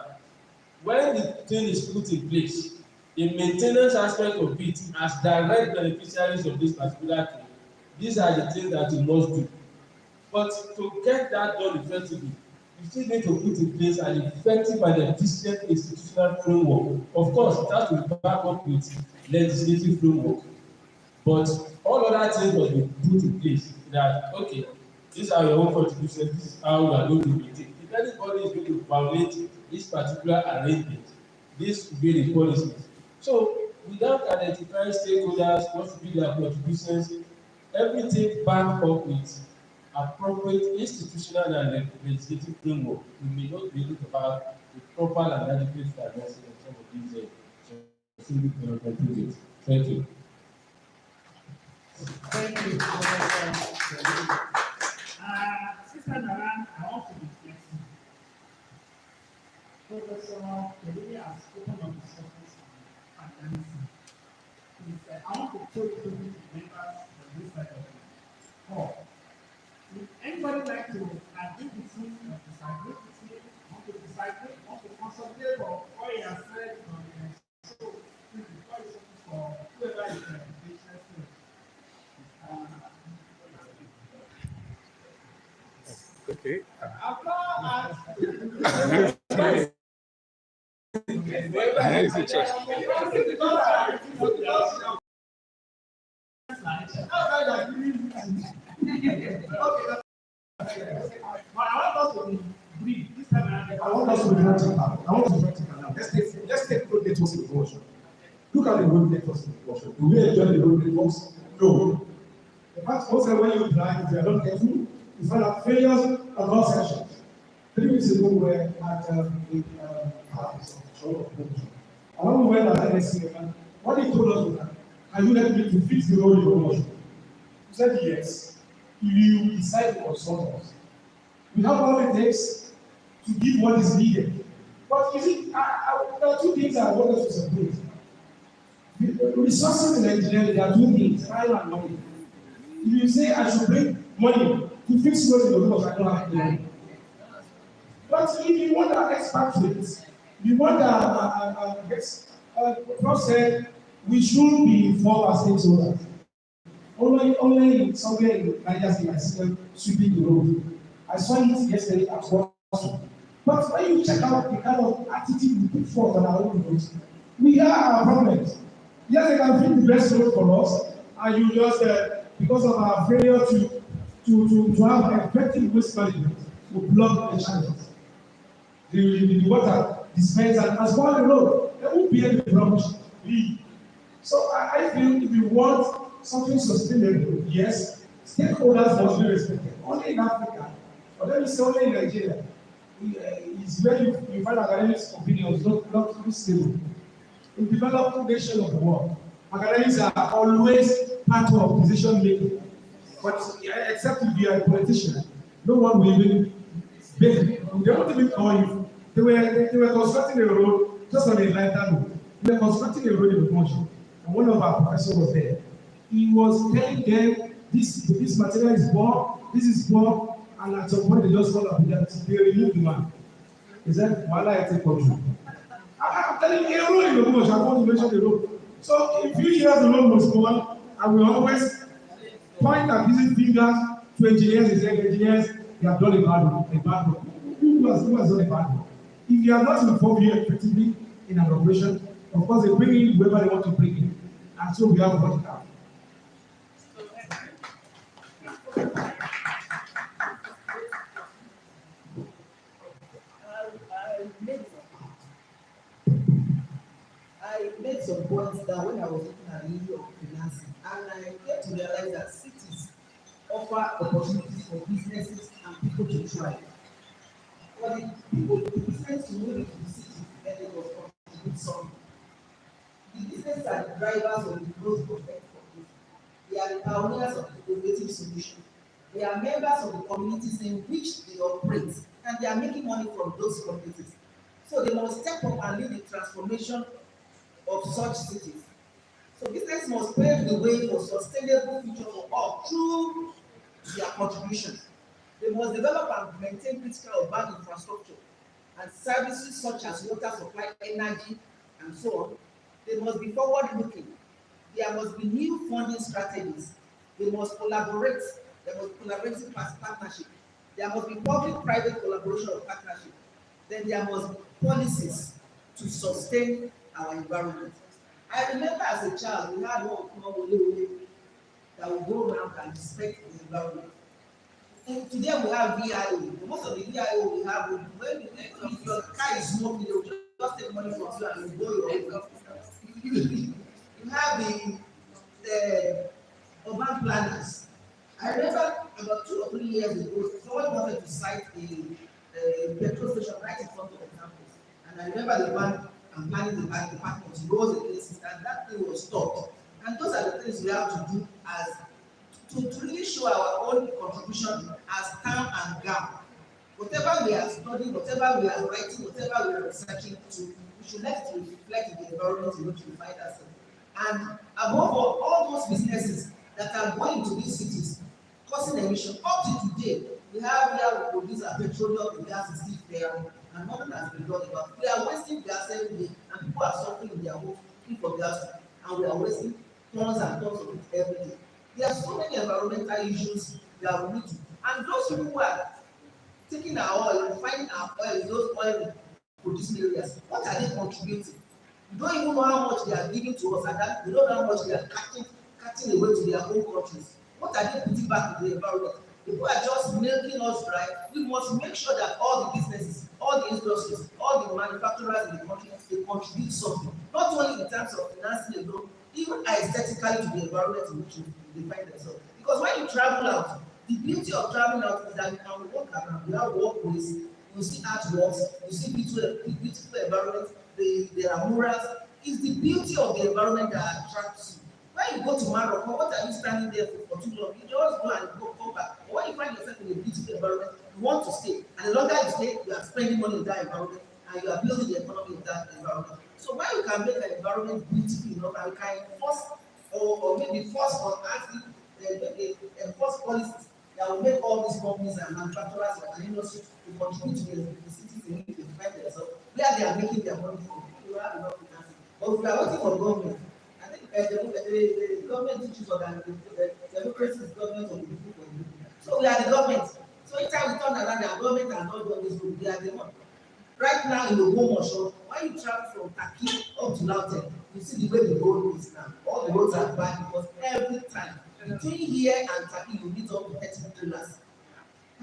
S3: when the thing is put in place, the maintenance aspect of it as direct beneficiaries of this particular thing, these are the things that you must do. But to get that done effectively, you still need to put in place an effective and efficient institutional framework. Of course, it has to be backed up with legislative framework. But all other things must be put in place that, okay, these are your own contributions, this is how you are going to maintain. If anybody is going to violate this particular arrangement, this will be the policy. So, without identifying stakeholders, what should be their contributions, everything backed up with appropriate institutional and legislative framework, we may not be able to have a proper and adequate financing of some of these specific development projects. Thank you.
S4: Thank you. Sister Naran, I want to be flexible. Professor Kelly has spoken on the surface on financing. I want to show you to members of this side of the hall. Would anybody like to agree with me or disagree with me? Want to disagree? Want to consolidate or what he has said on the show? Before you for whoever is interested.
S7: Okay.
S5: I want us to be practical now. Let's take road networks in promotion. Look at the road networks in promotion. Do we enjoy the road networks? No. In fact, most of when you drive, if you are not careful, you find out failures on all sections. 3 weeks ago, we were at I don't know when I had NSC, what he told us was that, can you help me to fix the road in promotion? We said yes. If you decide to consult us, we have all it takes to give what is needed. But you see, there are two things I want us to separate. The resources in engineering, there are two things, time and money. If you say I should bring money to fix roads in the road, I don't have the money. But if you want an expert rate, you want Prof said we should be informed as stakeholders. Only somewhere in Niger State, I see them sweeping the road. I saw it yesterday at Boston. But when you check out the kind of attitude we put forth on our own roads, we have our problems. Yes, they can bring the best road for us, and you just, because of our failure to have effective waste management, we block the channels. The water dispenser and spoil the road.
S7: there won't be any problem. So I feel if you want something sustainable, yes, stakeholders must be respected. Only in Africa, or let me say only in Nigeria, is where you find academics' opinions not stable. In developed nation of the world, academics are always part of decision making. But except if you are a politician, no one will even they won't even call you. They were constructing a road just on a lighter note. They were constructing a road in the country, and one of our professors was there. He was telling them this material is poor, this is poor, and at some point they just call up that they remove the man. He said, "Wala I take control." I'm telling you, a road in the bush. I'm going to mention the road. So in few years the road was gone, and we always point and visit fingers to engineers. They say engineers, they have done a bad work. Who has done a bad work? If you are not involved here effectively in an operation, of course they bring in whoever they want to bring in, and so we have what it out.
S1: I made some points that when I was looking at the issue of financing, and I came to realize that cities offer opportunities for businesses and people to thrive. For the people, the business to move into the city, then they must contribute something. The businesses are the drivers of the growth effect for this. They are the pioneers of the innovative solution. They are members of the communities in which they operate, and they are making money from those communities. So they must step up and lead the transformation of such cities. So business must pave the way for sustainable future for all through their contributions. They must develop and maintain critical urban infrastructure and services such as water supply, energy, and so on. They must be forward-looking. There must be new funding strategies. They must collaborate. There must be collaborative partnership. There must be public-private collaboration or partnership. Then there must be policies to sustain our environment. I remember as a child, we had one that will go around and inspect the environment. And today we have VIO. Most of the VIO we have, when if your car is smoking, they will just take money from you and you go your own. You have the urban planners. I remember about 2 or 3 years ago, someone wanted to site a petrol station right in front of the campus. And I remember the one and planning the department rose against it, and that thing was stopped. And those are the things we have to do as to really show our own contribution as town and gown. Whatever we are studying, whatever we are writing, whatever we are researching to, we should let it reflect in the environment in which we find ourselves. And above all those businesses that are going to these cities, causing emission, up to today, we have where we produce our petroleum, the gas is still there, and nothing has been done about it. We are wasting gas every day, and people are suffering in their homes for gas, and we are wasting tons and tons of it every day. There are so many environmental issues that we need to, and those who are taking our oil and finding our oil in those oil producing areas, what are they contributing? We don't even know how much they are giving to us, and that we don't know how much they are cutting away to their own countries. What are they putting back in the environment? People are just milking us dry. We must make sure that all the businesses, all the industries, all the manufacturers in the country, they contribute something. Not only in terms of financing alone, even aesthetically to the environment in which they find themselves. Because when you travel out, the beauty of traveling out is that you can walk around, you have walkways, you see artworks, you see beautiful environment, there are murals. It's the beauty of the environment that attracts you. When you go to Morocco, what are you standing there for too long? You just go and come back. But when you find yourself in a beautiful environment, you want to stay. And the longer you stay, you are spending money in that environment and you are building the economy in that environment. So when you can make an environment beautiful enough and you can enforce or maybe force or enforce policies that will make all these companies and manufacturers and industries to contribute to the cities in which they find themselves, where they are making their money from. You have enough financing. But if you are waiting for government, I think the government teaches us that the democracy is government of the people for the people. So we are the government. So each time we turn around, our government has not done this rule. We are the one. Right now in the Ogbomoso, when you travel from Taki up to Lautech, you see the way the road is now. All the roads are bad because every time between here and Taki, you meet up to 30 trailers.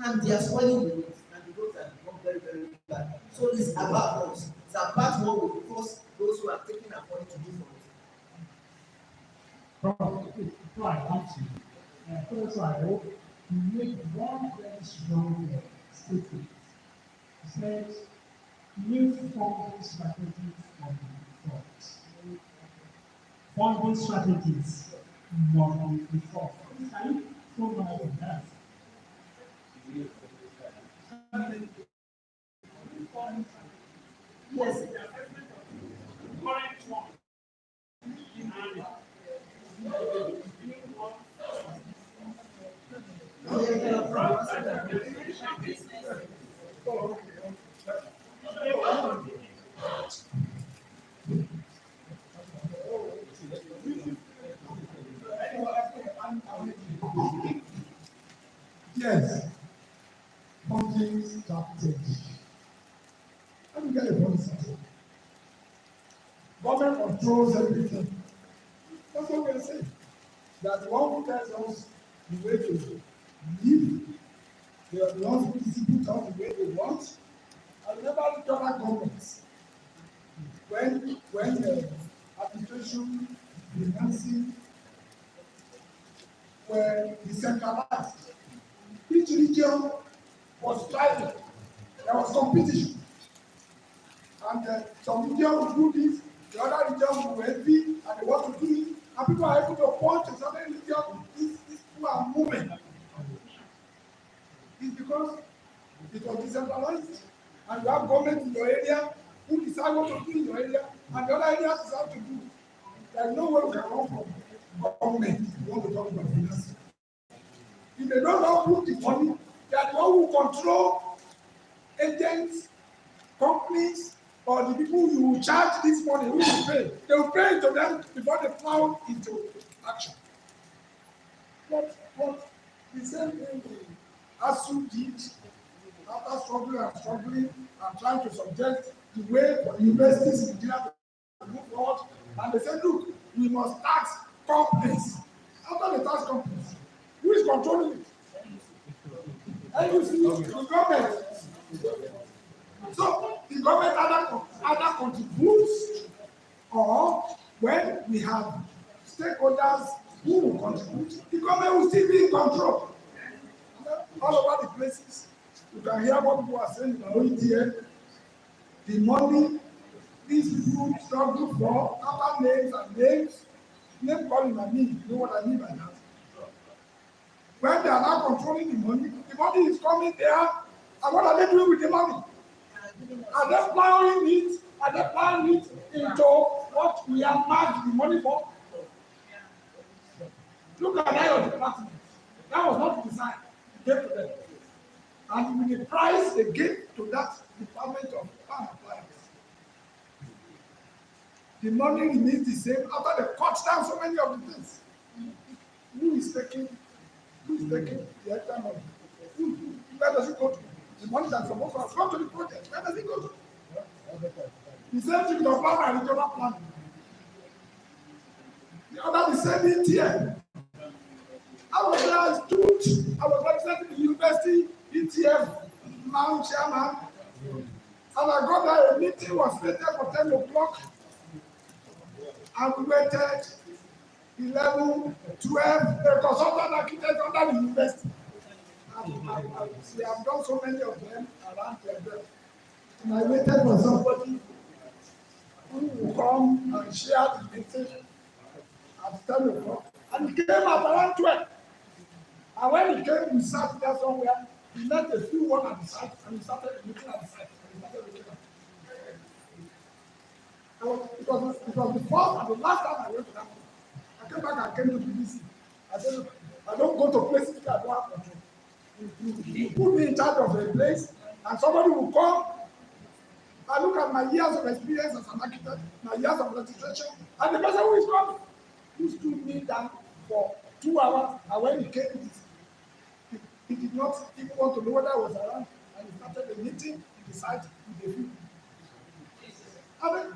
S1: And they are spoiling the roads, and the roads are become very, very bad. So it's about us. It's
S8: That what will force those who are taking our money to do for it.
S4: Before I want to, also I hope you make one very strong statement. It says, new funding strategies are being thought. Funding strategies must be thought. Can you throw light on that?
S8: Yes.
S5: Yes, funding strategy. Let me get a policy. Government controls everything. That's what we're saying. That one who tells us the way to live, they are the ones who distribute us the way they want. I remember the other governments when administration, financing were decentralized. Each region was striving. There was competition. And some region will do this, the other region will envy, and they want to do it. And people are able to point to certain region, these people are moving. It's because it was decentralized, and you have government in your area who decide what to do in your area, and the other areas decide to do. There is no way we can run from government if you want to talk about finance. If they don't know who the money, they are the one who control agents, companies, or the people you will charge this money, who will pay. They will pay to them before they plow into action. What the same thing ASU did after struggling and trying to suggest the way for universities in Nigeria to move forward. And they said, look, we must tax companies. After the tax companies, who is controlling it? And you see, the government. So the government either contributes, or when we have stakeholders who will contribute, the government will still be in control. All over the places, you can hear what people are saying in the OETN. The money these people struggle for, after names and names, name calling I mean, you know what I mean by that? When they are now controlling the money is coming there, and what are they doing with the money? Are they plowing it? Are they plowing it into what we have marked the money for? Look at that department. That was not designed. They gave to them. And with the price they gave to that department of farm appliance, the money remains the same after they cut down so many of the things. Who is taking the extra money? Where does it go to? The money that's supposed to have gone to the project, where does it go to? The same thing with the farm and regional planning. The other, the same ETF. I was representing the university ETF chairman, and I got there, a meeting was slated for 10 o'clock, and we waited 11, 12, the consultant architect under the university. We have done so many of them around there. And I waited for somebody who will come and share the meeting at 10 o'clock. And he came at around 12. And when he came, we sat there somewhere. He met a few one at the side, and he started looking at the side. It was the first and the last time I went to that place. I came back and came to BBC. I said, look, I don't go to places that I don't have control. You put me in charge of a place, and somebody will come. I look at my years of experience as an architect, my years of registration, and the person who is coming, who stood me down for 2 hours, and when he came, he did not even want to know whether I was around, and he started the meeting, he decided with the people.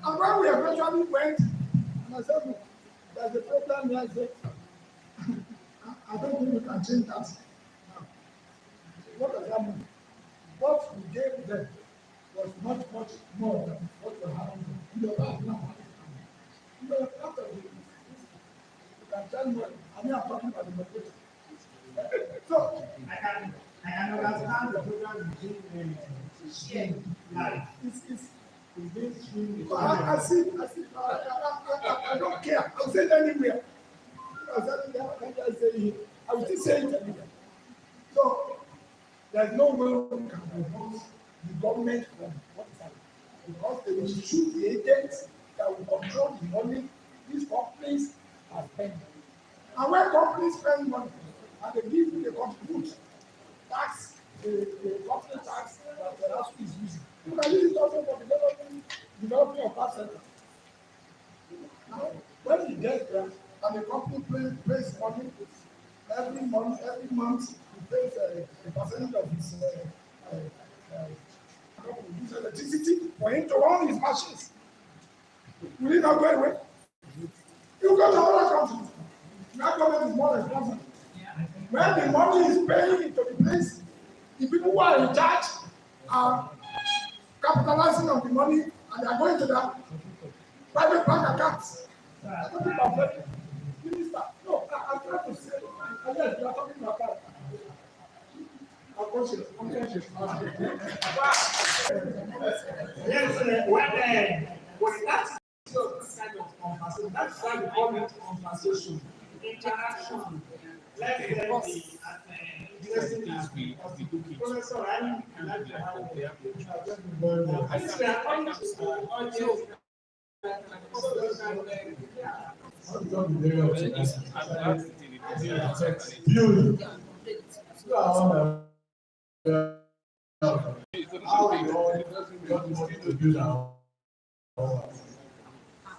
S5: And when we eventually went, and I said, look, there's a problem here. I said, I don't think we can change that. What does that mean? What we gave them was much more than what you're having in your life now. You are part of it. You can tell me, I mean, I'm talking about the motivation. So,
S4: I can understand the program between sharing life.
S5: it's
S4: Between streaming.
S5: I see, I don't care. I'll say it anywhere. I'll say it there, I can say it. I will still say it anywhere. So, there's no way we can remove the government from what is happening. Because they will shoot the agents that will control the money these companies are spending. And when companies spend money, and they contribute tax, the company tax that the house is using, you can use it also for developing of that center. Now, when you get there, and the company pays money, every month, he pays a percentage of his electricity for him to run his machines. Will it not go away? You go to other countries. That government is more responsible. When the money is paying into the place, the people who are in charge are capitalizing on the money and they are going to the private bank accounts. I don't think I'm very minister. No, I'm trying to say, yes, you are talking about that. I'm conscious.
S4: Yes, when that's this kind of conversation, that's why we call it conversation, interaction. Let's say the interesting aspect. Professor, I like to have I think we are coming to the audience.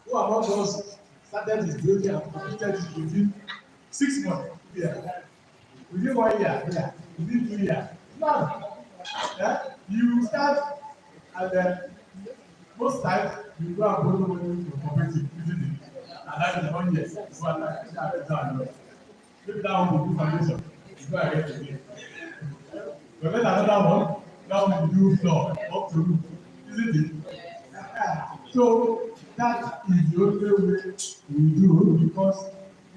S2: Who among us started his building and completed it within 6 months? Yeah. Within 1 year, yeah. Within 2 years. Now, yeah, you start and then most times you go and borrow money from cooperative, isn't it? And that is 1 year. So I'm like, maybe that one will do foundation. You go ahead again. But then another one, now we do floor, up to roof, isn't it? So that is the only way we do, because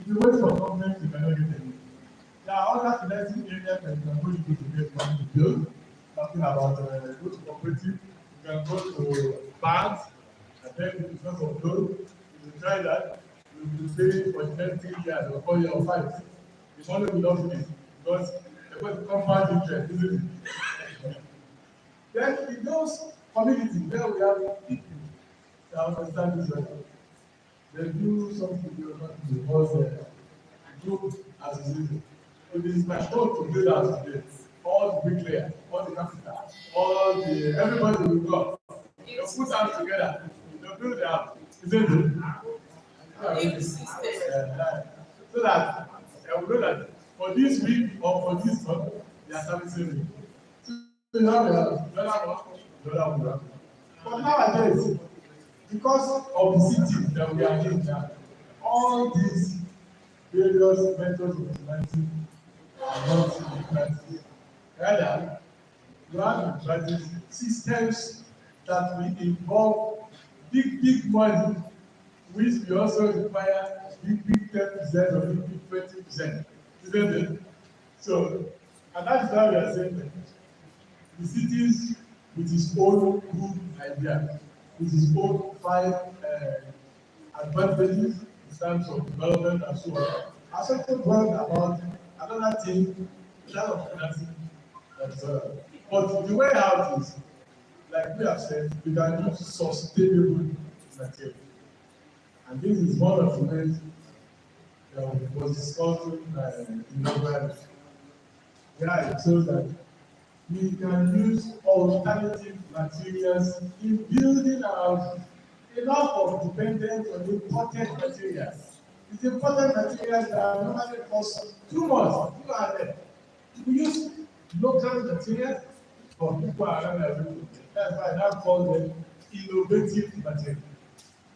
S2: if you wait for government, you cannot get anything. There are other financing areas that you can go to get money to build. Talking about go to cooperative, you can go to banks, and then because of loan, if you try that, you will be paying for the next 3 years or 4 years or 5. The money will not finish because they're going to compound interest, isn't it? Then in those communities where we have people that understand this better, they do something because group association. It is my fault to do that today. All the bricklayer, all the carpenter, all the everybody will go. They put hands together. They build the house. Isn't it? So that I will know that for this week or for this month, they are servicing me. So you have a dollar. But nowadays, because of the cities that we are in now, all these various methods of financing are not implemented. Rather, you have to practice systems that will involve big money, which will also require big 10% or big 20%. Isn't it? So, and that is why we are saying that the cities with its own good idea, with its own fine advantages in terms of development and so on. I also talk about another thing, that of financing. But the way out is, like we have said, we can use sustainable material. And this is one of the ways that was discussed in November. Yeah, it shows that we can use alternative materials in building our houses. Enough of dependence on imported materials. It's imported materials that normally cost too much. You are there. We use local materials for people around everything. That's why I now call them innovative materials.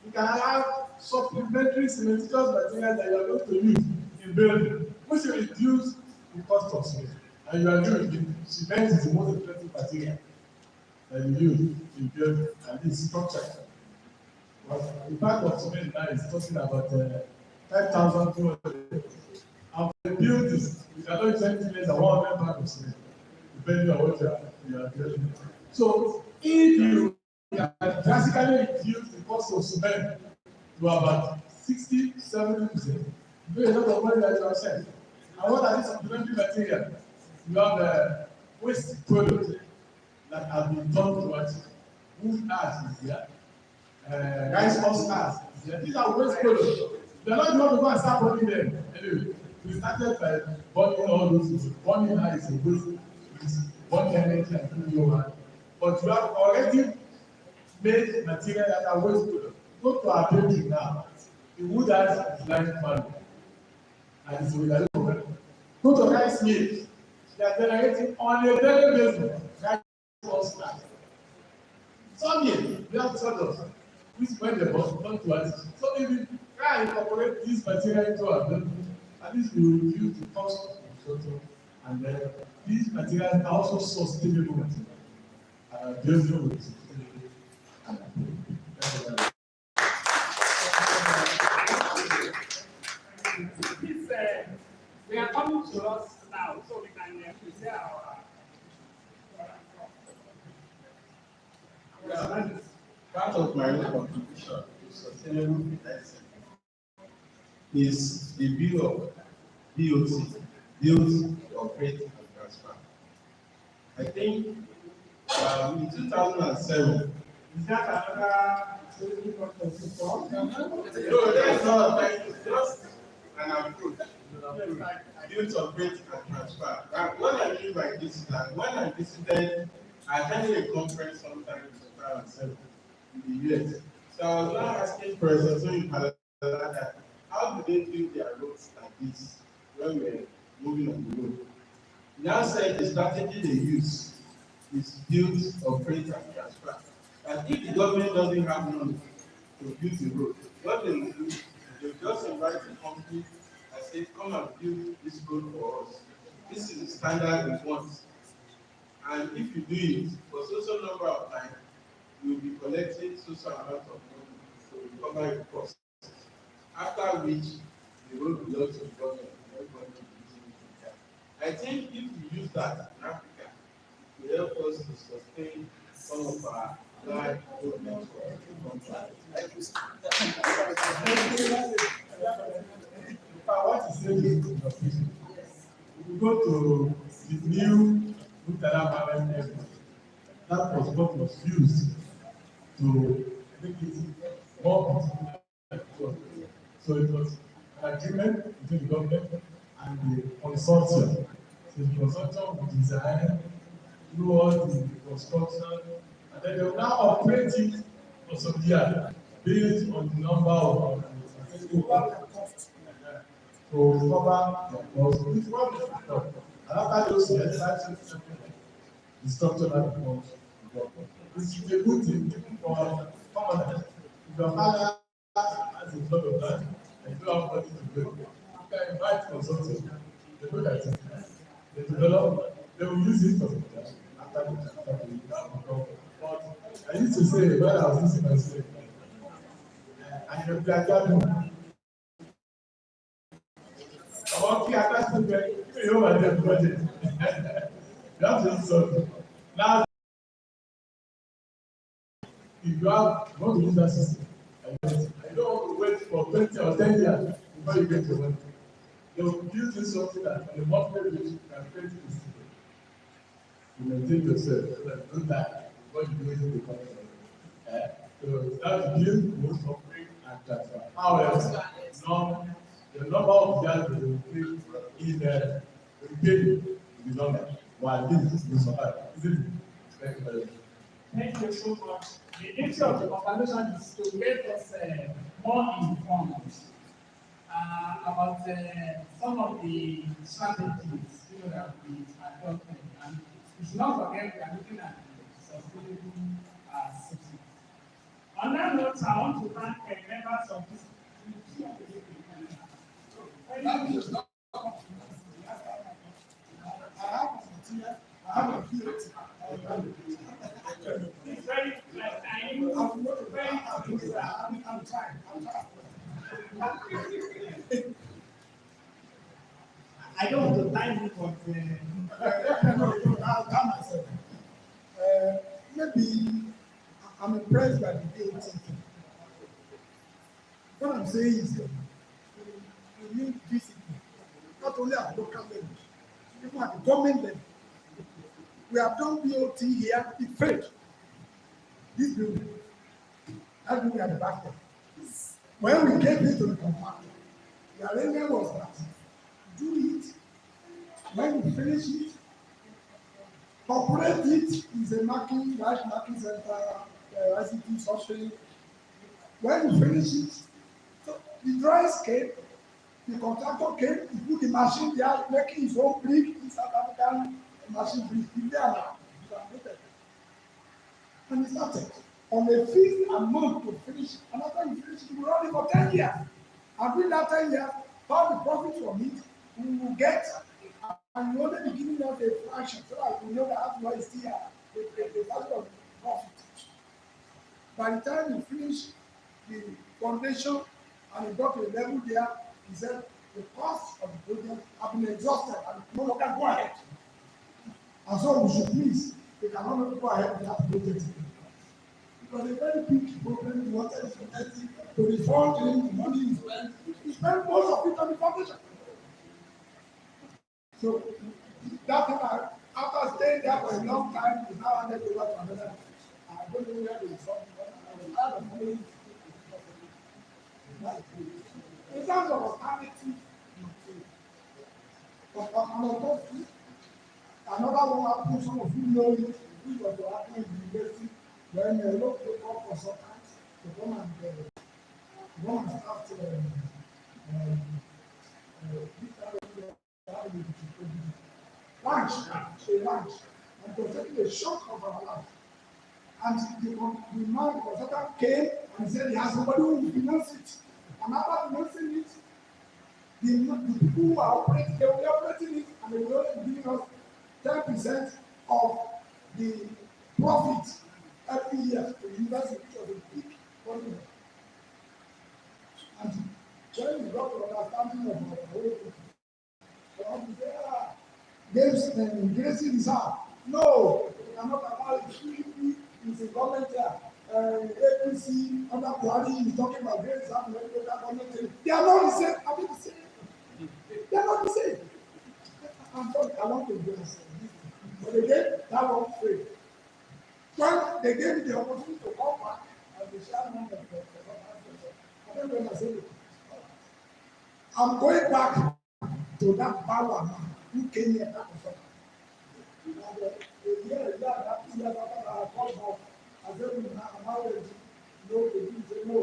S2: You can have supplementary cementitious materials that you are going to use in building, which will reduce the cost of cement. And you are doing it. Cement is the most expensive material. that you build at least structure. But the part of cement now is talking about 5,200. And the buildings, you cannot expect less than 100 pounds of cement, depending on what you are building. So if you can drastically reduce the cost of cement to about 60-70%, you pay a lot of money that you have said. And what are these supplementary materials? You have waste products that have been done to us. Wood art is there. Rice husk art is there. These are waste products. They are not the one to go and start burning them. Anyway, we started by burning all those things. Burning now is a waste. It's burning energy and doing your hand. But you have already made material that are waste products. Go to our building now. The wood art is like value. And it's with a little. Go to rice mills. They are generating on a daily basis. Rice husk art. Some years, we have sawdust, which when the boss come to us. So if we try and incorporate this material into our building, at least we will reduce the cost of construction, and then these materials are also sustainable materials. And our building will be sustainable. Thank you very much.
S4: Please, they are coming to us now, so we can present our.
S6: Yeah, part of my own contribution to sustainable financing is the bill of BOT, build, operate, and transfer. I think in 2007.
S4: Is that another?
S6: No, that's not. It's just an approach. Build, operate, and transfer. What I mean by this is that when I visited, I attended a conference sometime in 2007 in the US. So I was now asking President Tony Palada, how do they build their roads like this when we're moving on the road? He now said the strategy they use is build, operate, and transfer. And if the government doesn't have money to build the road, what they will do, they will just invite the company and say, come and build this road for us. This is the standard we want. And if you do it for so number of time, you will be collecting so amount of money to recover your costs. After which the road belongs to the government. Everybody will use it. I think if we use that in Africa, it will help us to sustain some of our large road network.
S2: I want to say this to your people. If you go to the new Murtala Mohammed Airport, that was what was used to make it more beautiful. So it was an agreement between the government and the consortium. So the consortium will design, do all the construction, and then they will now operate it for some years based on the number of to recover the cost. It's what is done. And after those years, the structure that becomes important. This is a good thing even for permanent. If your father has a lot of land and you don't have money to build, you can invite consultants. They look at it, they develop, they will use it for after the but I used to say when I was using my slave, and you're like about kí atásí bẹ kí yóò wà ní budget. You have to do something. Now, if you want to use that system, I don't want to wait for 20 or 10 years before you get your money. They will build you something that on a monthly basis you can create this system. You maintain yourself so that you don't die before you go into the country. So that's build, most operate, and transfer. However, the number of years they will pay is repaid the number while this will survive. Isn't it? Thank you very much.
S4: Thank you so much. The nature of the conversation is to make us more informed about some of the strategies that we are adopting. And we should not forget we are looking at the sustainable city. On that note, I want to thank members of this. I have a I don't want to time you, but
S5: No, I'll calm myself. Maybe I'm impressed by the DOT. What I'm saying is that we need discipline, not only at local level, even at the government level. We have done BOT here, it failed. This building, that building at the back there. When we gave it to the contractor, the arrangement was that do it, when we finish it, operate it is a marking, large marking center, ICT software. When we finish it, so the drawings came, the contractor came, he put the machine there, making his own brick, in South African machine brick, in there now, and he started on a fixed amount to finish, and after you finish, you will run it for 10 years. And during that 10 years, all the profit from it, we will get, and you only be giving us a fraction, so that we know that after is still the value of profit. By the time you finish the foundation and you got to a level there, he said the cost of the project have been exhausted and no longer go ahead. And so we should please, we cannot go ahead with that project. Because a very big problem we wanted to reform during the money is spent. We spent most of it on the foundation. So that time, after staying there for a long time, we now handed over to another. I don't know where they saw it, but I was out of money. In terms of alternative, but another one happened, some of you know it, which was to happen in the university, when a lot of people consultants to come and start lunch, and it was taking a shock of our life. And the man consultant came and said he has somebody who will finance it. And after financing it, the people who are operating, they will be operating it, and they will only be giving us 10% of the profit every year to the university, which was a big money. And when we got to understanding of our whole people, so we say, games Gracie Reserve. No, we cannot allow it. PDP is a government here. APC, under Buhari is talking about Gracie Reserve and local government. They are not the same. Are they the same? They are not the same. I'm sorry, I want to do this. But again, that one free. When they gave me the opportunity to come back as the chairman of the I don't know what I said. I'm going back to that power man who came here back and forth. A year, that 2 years after I called back, I said, I'm already, no, they didn't say no.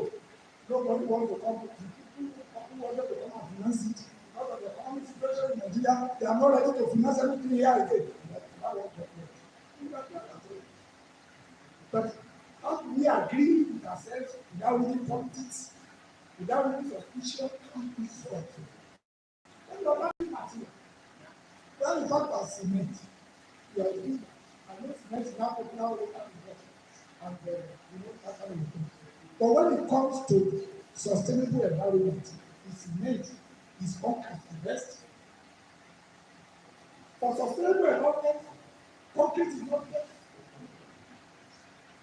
S5: Nobody wants to come. People who wanted to come and finance it. Because of the economic situation in Nigeria, they are not ready to finance anything here again. But how do we agree with ourselves without any politics, without any suspicion? When you are buying material, when you talk about cement, you are doing, I know cement is now popular all over the world, and that's how you do. But when it comes to sustainable environment, the cement is concrete the best. For sustainable environment, concrete is not best.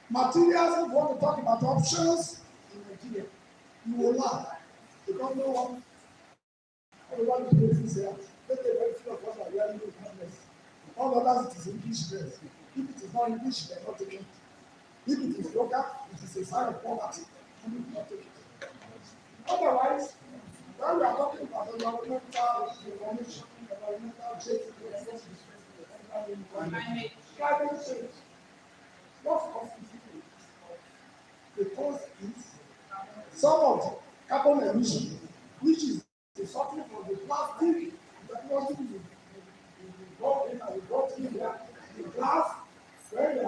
S5: Materials, if you want to talk about options in Nigeria, you will laugh because no one, everyone is places here. Maybe a very few of us are wearing those helmets. All others, it is English dress. If it is not English, they are not taking it. If it is local, it is a sign of poverty. And we will not take it. Otherwise, when we are talking about environmental information, environmental change, climate change, what causes it? The cause is some of the carbon emission, which is resulting from the plastic that was involved in and brought in here. The glass, when they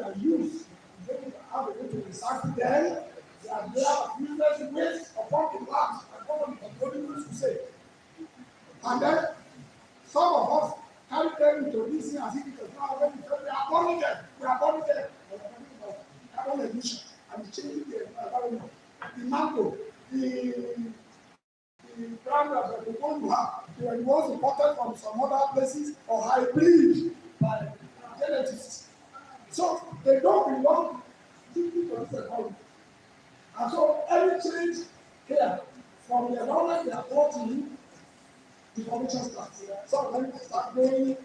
S5: are used, they have a way to recycle them. They are there useless waste upon the glass, and what the producers will say. And then some of us carry them into this thing as if it is not already. We are burning them. We are burning them. Carbon emission and changing the environment. The mango, the brand that we want to have, They were the ones imported from some other places or hybrid by genetics. So they don't belong to this economy. And so any change here from the environment they are brought in, the formation starts. Some of them start growing,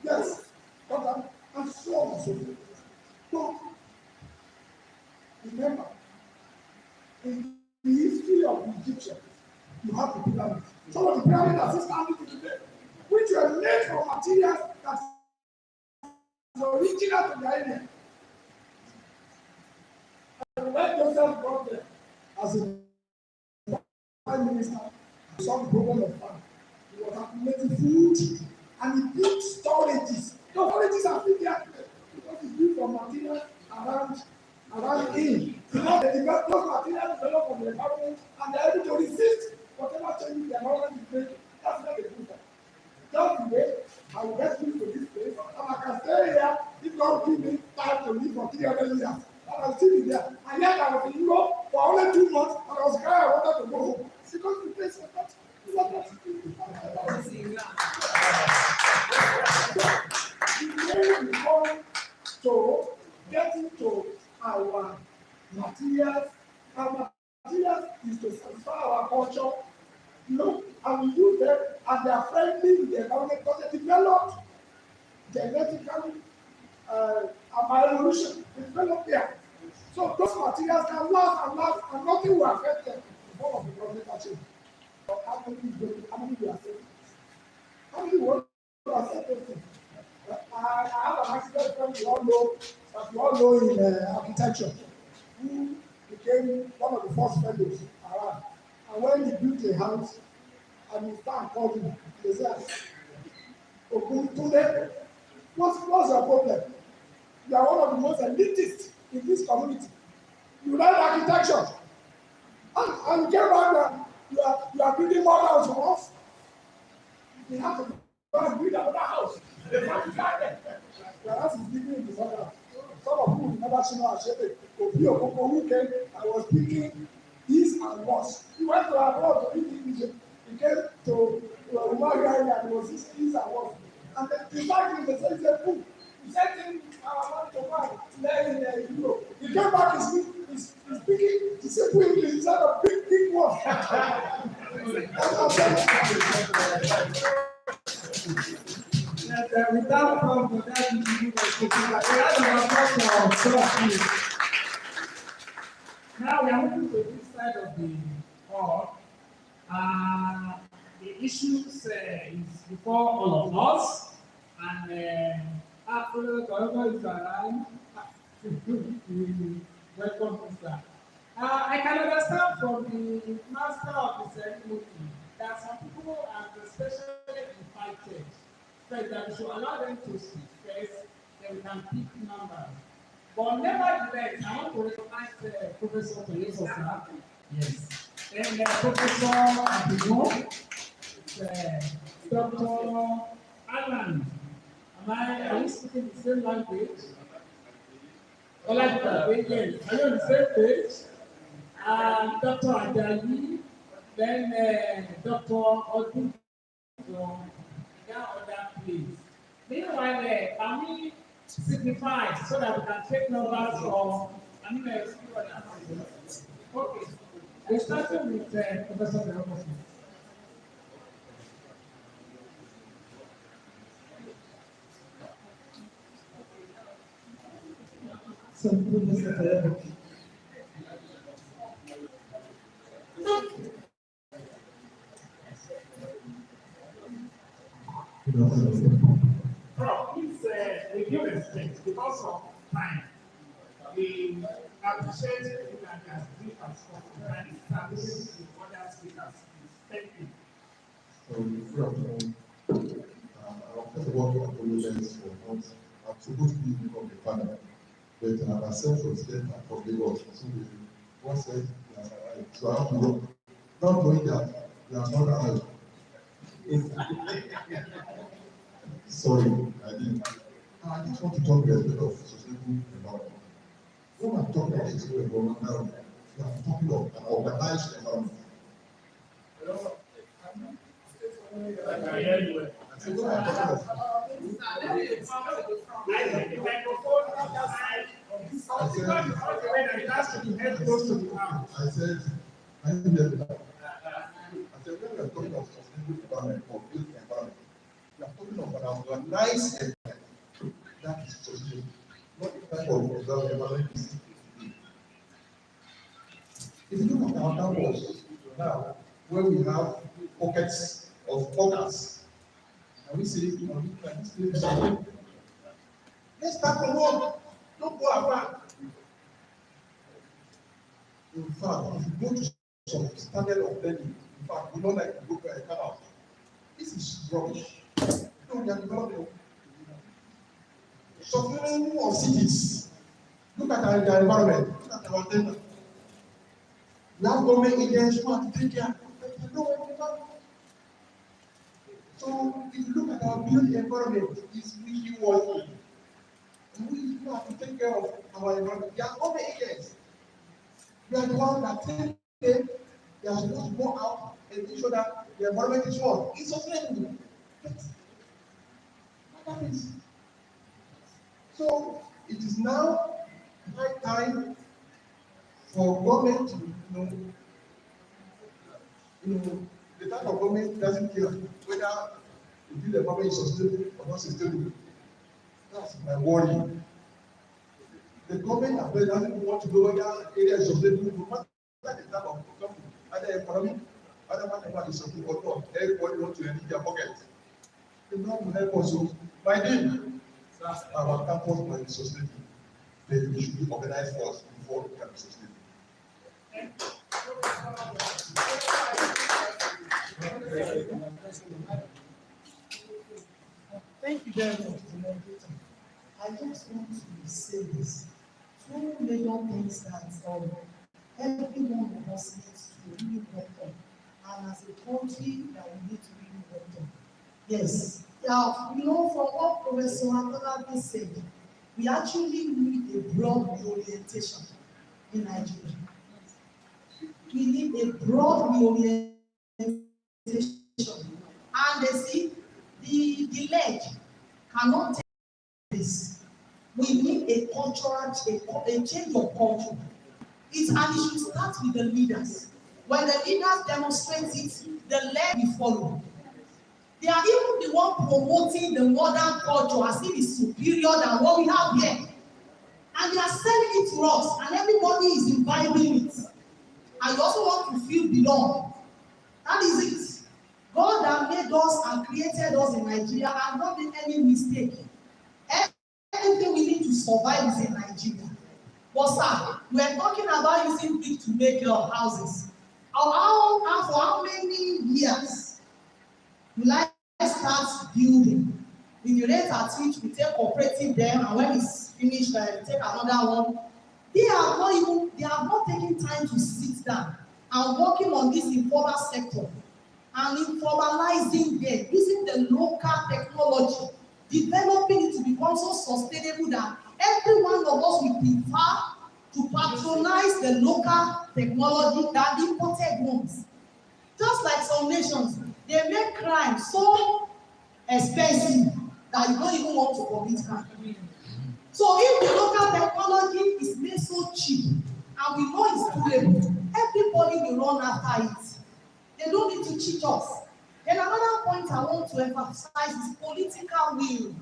S5: yes, but and so on and so forth. But remember, in the history of the Egyptians, you have the pyramid. Some of the pyramids are still standing today, which were made from materials that are original to the area. And when Joseph got there as a prime minister, he saw the problem of famine. He was accumulating food and he built storages. The storages are still there today because it's built from materials around him. You know, they develop those materials developed from the environment and they're able to resist whatever changes the environment is making. That's where they do that. Just the way I will get used to this place and I can stay here if God give me time to live for 300 years. And I'll still be there. And yet I was in Europe for only 2 months and I was crying I wanted to go home. Because the place was not. The way we come to getting to our materials, our materials is to satisfy our culture, you know, and we use them and they are friendly with the environment because they developed genetically by evolution. They developed there. So those materials can last and nothing will affect them in form of environmental change. How many we are saving? How many work are saving? I have an accident friend we all know in architecture, who became one of the first fellows around. And when he built a house, and his son called him, he said, Oguntunde, what's your problem? You are one of the most elitist in this community. You like architecture. And you came back and you are building more house for us. You have to go and build another house. Whereas he's living in this other house. Some of you never seen our shepherd. Weekend, I was speaking this and was. He went to abroad to read English. He came to Umagari and he was this and was. And the fact is, they said, he said, he said in our man to man, there in Europe. He came back, he's speaking the simple English instead of big words.
S1: Yes, without problem, that now we are moving to this side of the hall. The issues is before all of us, and after whoever is around, we welcome Mr. I can understand from the master of the ceremony that some people are especially invited, but that we should allow them to speak first, then we can pick numbers. But nevertheless, I want to recognize Professor Toyososa. Yes. Then Professor Abigo, Dr. Alan. Are you speaking the same language? Yes. Are you on the same page? Dr. Ajayi, then Dr. Odun from that other place. Meanwhile, can we signify so that we can take numbers from Okay. We started with Professor Deromosi.
S9: So, Professor Deromosi.
S4: Please, with due respect, because of time, we appreciate you that you have brief as possible and establish with other speakers. Thank you.
S10: So, good afternoon. First of all, to apologize for not, I'm supposed to be from the panel, but myself was getting from Lagos. So, one said, so I have to go. Not knowing that you are not allowed. Sorry, I didn't. I just want to talk a little bit of sustainable development. When I'm talking about sustainable development, I'm talking of an organized environment.
S3: I can hear you well.
S10: I said, when I'm talking of,
S4: The microphone on the side of this house, because all the way that it has to be held close to the mouth.
S10: I said, I didn't hear that. I said, when we're talking of sustainable environment or built environment, we are talking of an organized environment that is sustainable, not the type of environment we see today. If you look at our campus now, where we have pockets of pockets, and we say, you know, like this place is sustainable. Let's start from home. Don't go afar. In fact, if you go to some standard of learning, in fact, we don't like to go to a canal. This is rubbish. No, we are developing. Suffering of cities. Look at our environment. Look at our agenda. We have government agents who have to take care. So if you look at our built environment, it's really working. And we have to take care of our environment. We are government agents. We are the ones that take them. They are supposed to go out and make sure that the environment is what? It's sustainable. What happens? So it is now high time for government to, the type of government doesn't care whether the environment is sustainable or not sustainable. That's my worry. The government doesn't want to know whether area is sustainable, no matter the type of company, either economy, either whatever is sustainable or not. Everybody wants to empty their pocket. The Lord will help us. So, my dear, our campus might be sustainable. Then we should be organized first before we can be sustainable.
S5: Thank you very much, the moderator. I just want to say this. Two major things that every one of us needs to really work on, and as a country that we need to really work on. Yes, from what Professor Akolabi said, we actually need a broad reorientation in Nigeria. We need a broad reorientation, and they see the leg cannot take this. We need a cultural change, a change of culture. It should start with the leaders. When the leaders demonstrate it, the leg will follow. They are even the one promoting the modern culture as if it's superior than what we have here. And they are selling it to us, and everybody is imbibing it. And you also want to feel belong. That is it. God that made us and created us in Nigeria has not made any mistake. Everything we need to survive is in Nigeria. But sir, we are talking about using brick to make houses. For how many years will I start building? In the rate at which we take cooperative them, and when it's finished, we take another one. They have not taken time to sit down and working on this informal sector and informalizing them, using the local technology, developing it to become so sustainable that every one of us will prefer to patronize the local technology than the imported ones. Just like some nations, they make crime so expensive that you don't even want to commit crime. So if the local technology is made so cheap and we know it's doable, everybody will run after it. They don't need to cheat us. Then another point I want to emphasize is political will.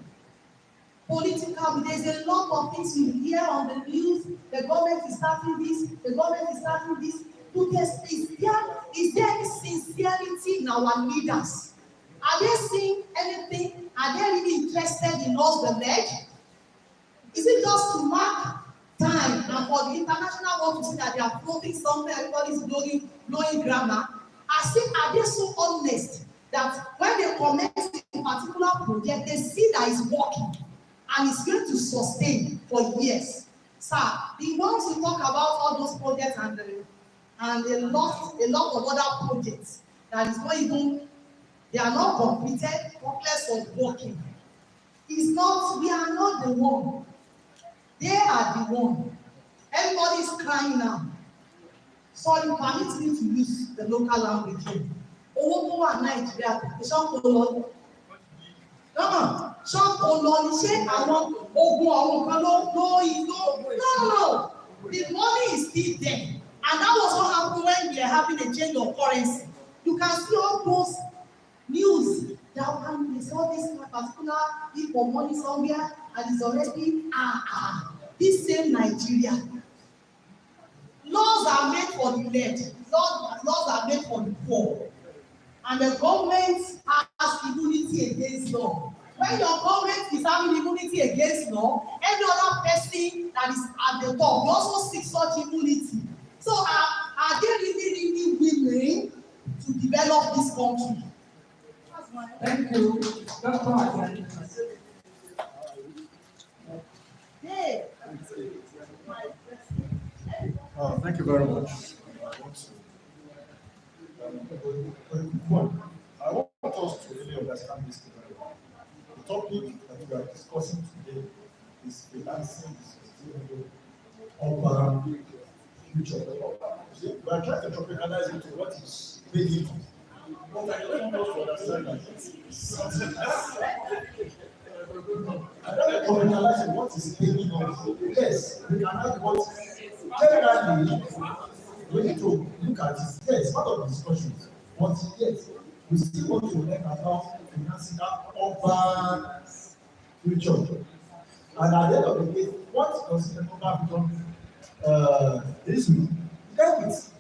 S5: Political will. There's a lot of things you hear on the news. The government is starting this, the government is starting this. Is there any sincerity in our leaders? Are they seeing anything? Are they really interested in us, the leg? Is it just to mark time and for the international world to see that they are floating something, everybody is blowing grammar? Are they so honest that when they commence a particular project, they see that it's working and it's going to sustain for years? Sir, the ones who talk about all those projects and a lot of other projects that is not even, they are not completed, complex of working. We are not the one. They are the one. Everybody is crying now. Sorry, permit me to use the local language here.
S9: owó tó wà Nàìjíríà ìṣọ́kò lọ. Ṣọ́kò lọ ní ṣé àwọn ogun ọ̀hún kan ló. No. The money is still there. And that was what happened when we are having a change of currency. You can see all those news that when we saw this particular heap of money somewhere and it's already this same Nigeria. Laws are made for the led. Laws are made for the poor. And the government has immunity against law. When your government is having immunity against law, every other person that is at the top will also seek such immunity. So are they really willing to develop this country?
S7: Thank you. That's fine.
S9: Hey.
S10: Thank you very much. I want us to really understand this very well. The topic that we are discussing today is financing the sustainable urban future. We are trying to tropicalize it to what is basic. But I don't want us to understand I don't tropicalize what is paying off. Yes, we can have what generally we need to look at it. Yes, part of the discussion. But yes, we still want to learn about financing that urban future. And at the end of the day, what does the urban become issue? That is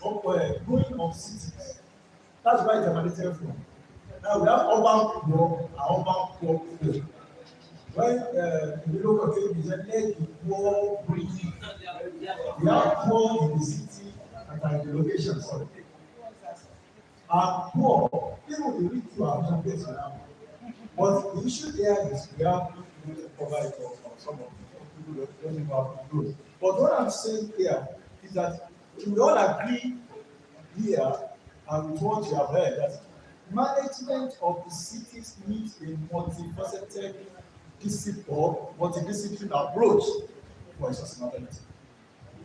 S10: growing of cities. That's why it's emanated from. Now we have urban poor and urban poor. When the local people said, let the poor breathe. We are poor in the city and in the location, sorry. And poor, even the rich people are not place now. But the issue there is we have to provide for some of the people that don't even have to do. But what I'm saying here is that we all agree here and with what you have heard that management of the cities needs a multifaceted multidisciplinary approach for sustainability.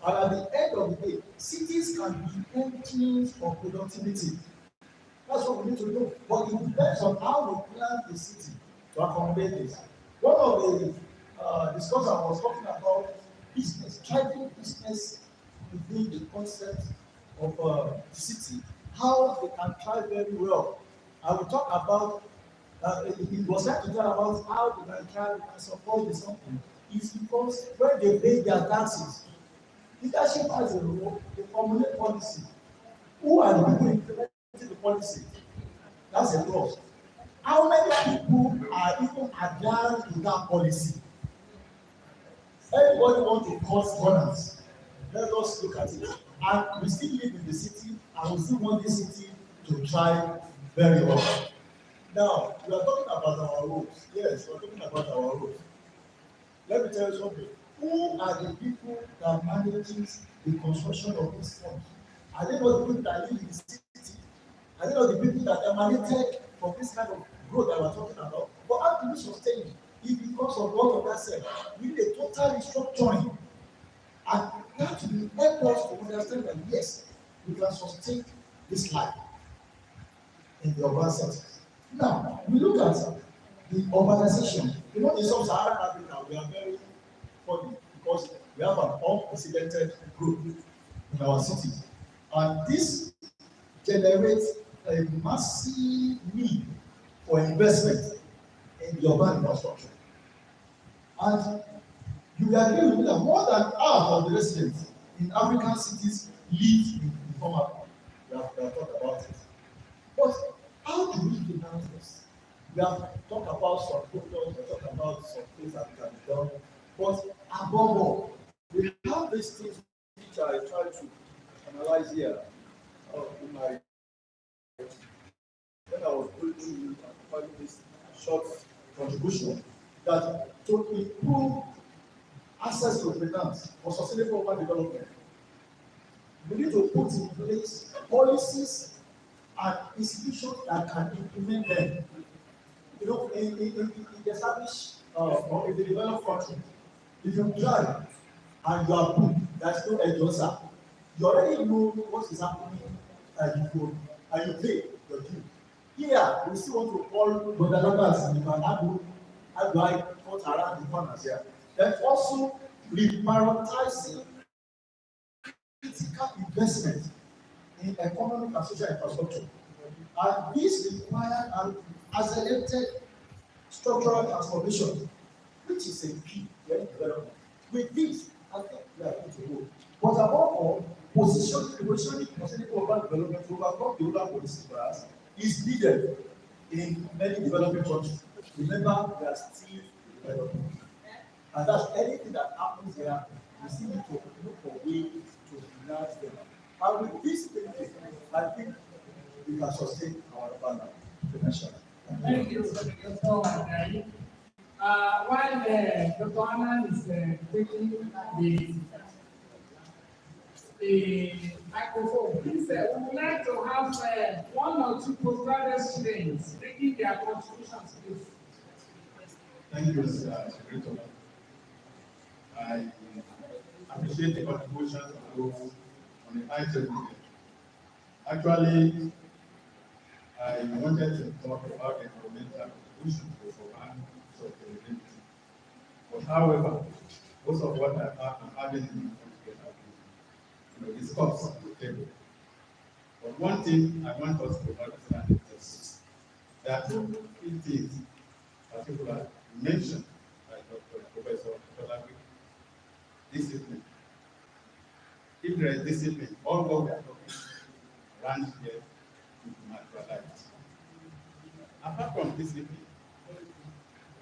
S10: And at the end of the day, cities can be engines for productivity. That's what we need to do. But it depends on how we plan the city to accommodate this. One of the discussions I was talking about business, driving business within the concept of city, how they can thrive very well. I will talk about it was like to talk about how they can thrive and support the something. It's because when they pay their taxes, leadership has a role to formulate policy. Who are the people implementing the policy? That's a plus. How many people are even adhering to that policy? Everybody wants to cause governance. Let us look at it. And we still live in the city, and we still want the city to thrive very well. Now, we are talking about our roads. Yes, we are talking about our roads. Let me tell you something. Who are the people that manages the construction of these funds? Are they not the people that live in the city? Are they not the people that emanated from this kind of growth that we are talking about? But how do we sustain it? If because of what of that said, we need a total restructuring. And that will help us to understand that yes, we can sustain this life in the urban settings. Now, we look at the urbanization. You know, in sub-Saharan Africa, we are very funny because we have an unprecedented growth in our cities. And this generates a massive need for investment in the urban infrastructure. And you agree with me that more than half of the residents in African cities live in informal. We have talked about it. But how do we finance this? We have talked about some programs, we have talked about some things that can be done. But above all, we have these things which I try to analyze here in my when I was going through this short contribution that to improve access to finance for sustainable urban development, we need to put in place policies and institutions that can implement them. You know, in the established or in the developed country, if you drive and you are poor, there's no exhaust, you already know what is happening at the road.
S11: and you pay your due. Here, we still want to call Brother Lambert and how do I cut around the corners here? Then also reprioritizing critical investment in economic and social infrastructure. And this requires an accelerated structural transformation, which is a key to any development. With this, I think we are going to go. But above all, positioning sustainable urban development to overcome the urban policy bias is needed in many developing countries. Remember, we are still developing. And that's anything that happens here, we still need to look for ways to finance them. And with this benefit, I think we can sustain our urban potential.
S4: Thank you, Dr. Wangari. While Dr. Annan is taking the microphone, please, we would like to have one or two postgraduate students making their contributions, please.
S6: Thank you, Secretary. I appreciate the contributions of those on the item. Actually, I wanted to talk about environmental contributions for land sustainability. But however, most of what I'm having in discuss on the table. But one thing I want us to understand is that it is particularly mentioned by Professor Tolabi, discipline. If there is discipline, all what we are talking around here is naturalized. Apart from discipline,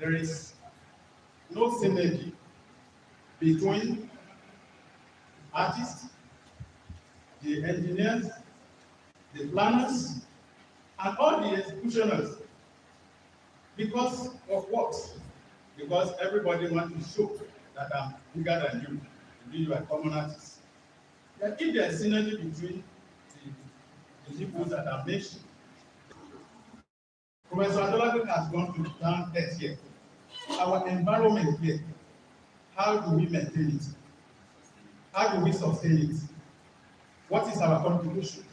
S6: there is no synergy between artists, the engineers, the planners, and all the executioners. Because of what? Because everybody wants to show that I'm bigger than you. You are common artists. Then if there is synergy between the people that are mentioned, Professor Adolabi has gone to down earth here. Our environment here, how do we maintain it? How do we sustain it? What is our contribution?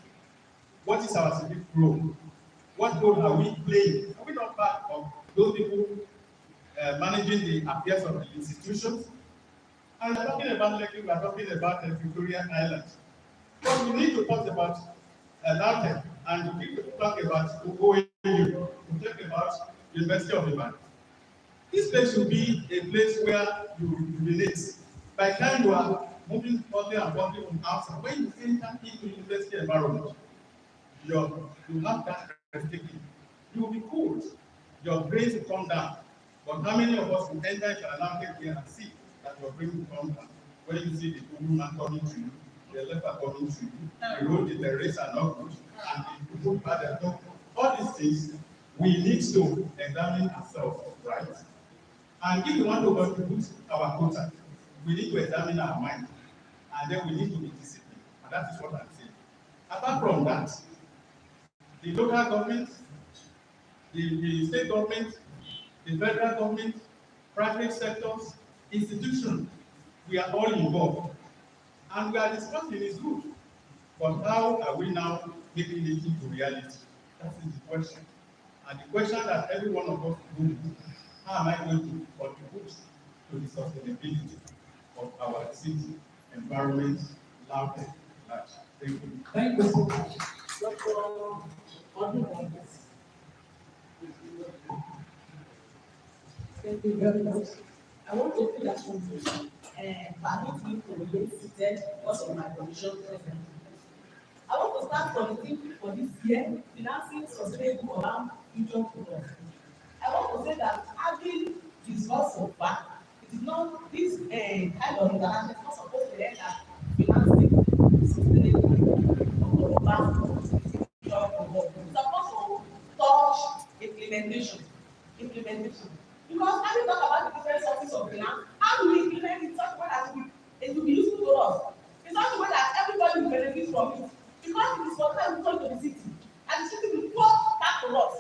S6: What is our civic role? What role are we playing? Are we not part of those people managing the affairs of the institutions? And we're talking about Lekki, we're talking about Victoria Island. But we need to talk about LAUTECH, and we need to talk about OAU, we talk about University of Ibadan. This place should be a place where you relate. By the time you are moving further and further from outside, when you enter into university environment, you have that perspective. You will be cool. Your brains will come down. But how many of us will enter into an LAUTECH here and see that your brain will come down? When you see the woman coming to you, the leper coming to you, the road, the terrace are not good, and the people bad at all. All these things, we need to examine ourselves, right? And if we want to contribute our quota, we need to examine our mind, and then we need to be disciplined. And that is what I'm saying. Apart from that, the local government, the state government, the federal government, private sectors, institutions, we are all involved. And we are discussing is good. But how are we now making it into reality? That is the question. And the question that every one of us will do, how am I going to contribute to the sustainability of our city, environment, LAUTECH, large? Thank you.
S4: Thank you so much.
S9: Thank you very much. I want to put that something. Permit me to remain seated because of my condition. I want to start from the theme for this year, financing sustainable around future growth. I want to say that having discussed so far, it is not this kind of interaction is not supposed to end at financing sustainable around future growth. It's supposed to touch implementation. Because when we talk about the different sources of finance, how do we implement it in such a way that it will be useful to us? In such a way that everybody will benefit from it. Because it is for time we come to the city, and the city will pour back to us.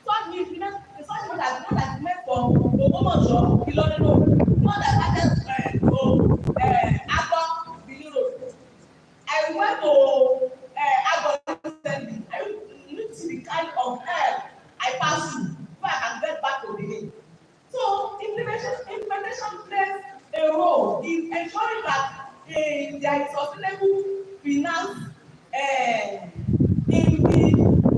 S9: So we implement in such a way that it's not like meant for Ogomoso, Ilorin Road, not that Agbo, Benin Road. I went to Agbo recently. ensuring that there is sustainable finance in the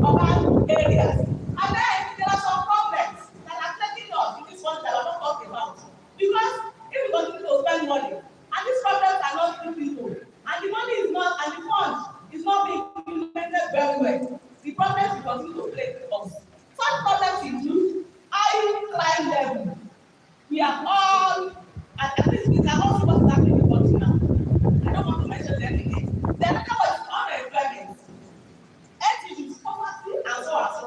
S9: urban areas. And then there are some problems that are taking us in this one that I'm not talking about. Because if we continue to spend money, and these problems are not new people, and the money is not, and the fund is not being implemented very well, the problems will continue to plague us. Such problems include high crime level. We are all, at least we can all see what is happening in the country now. I don't want to mention them again. Then how is unemployment, health issues, poverty, and so on and so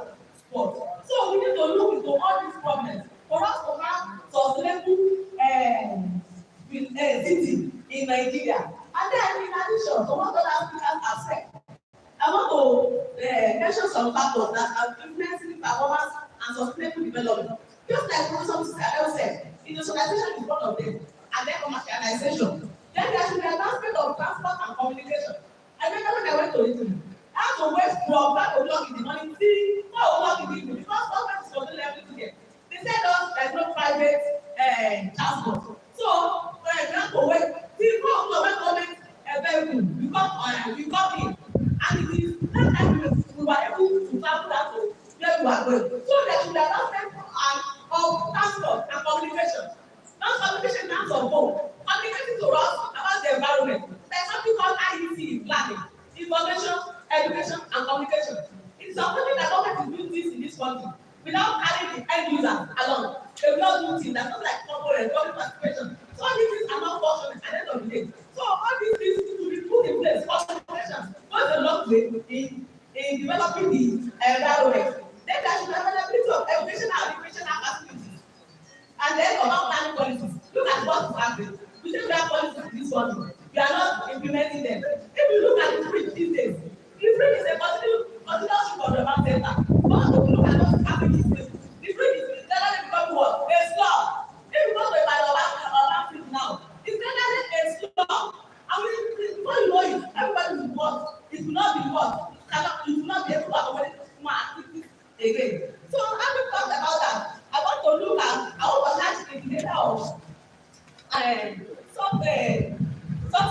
S9: forth. So we need to look into all these problems for us to have sustainable city in Nigeria. And then in addition to what other Africans have said, I want to mention some factors that are influencing performance and sustainable development. Just like Professor Mr. said, industrialization is one of them, and then commercialization. Then there should be advancement of transport and communication. I remember when I went to Italy, I had to wait from 5 o'clock in the morning till 4 o'clock in the evening because government is not level to get. They said there's no private transport. So we have to wait till 4 o'clock when government vehicle we come in, and it is that time we were able to travel that to where we are going. So there should be advancement of transport and communication. Not communication in terms of both. Communicating to us about the environment. There's something called IEC in planning, information, education, and communication. It is something that government is doing this in this country without carrying the end user along. They will not do things. That's not like corporate public participation. So all these things are not functioning at the end of the day. So all these things to be put in place for communication goes a long way in developing the environment. Then there should be availability of educational and recreational facilities. And then about planning policies. Look at what is happening. We say we have policies in this country. We are not implementing them. If you look at the fridge these days, the fridge is a continuous development center. But if you look at what is happening these days, the fridge is literally becoming what? A slum. If you go to a Bioban fridge now, it's literally a slum. And before you know it, everybody will work. It will not be work. It will not be able to accommodate human activities again. So having talked about that, I want to look at, I want to ask the data of something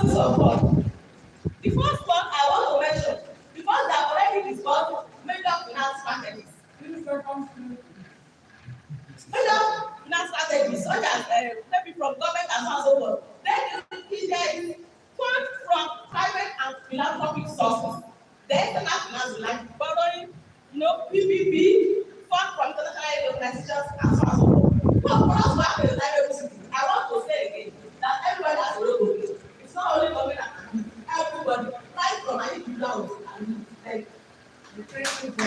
S9: so forth. The first one I want to mention, because they have already discussed major finance strategies. Major finance strategies, such as maybe from government and so on and so forth. Then there is fund from private and philanthropic sources. The external finance like borrowing, PPP, fund from international organizations, and so on and so forth. But for us to have a reliable city, I want to say again that everybody has a role to play. It's not only government that can do, everybody, right from any individual and like.
S4: Thank you for the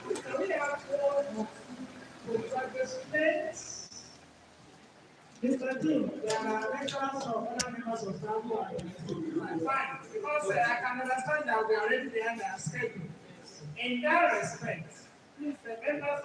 S4: so we have 4 participants. Mr. Dean, there are lecturers or other members of Sambo. Fine, because I can understand that we are already behind our schedule. In that respect, please, the members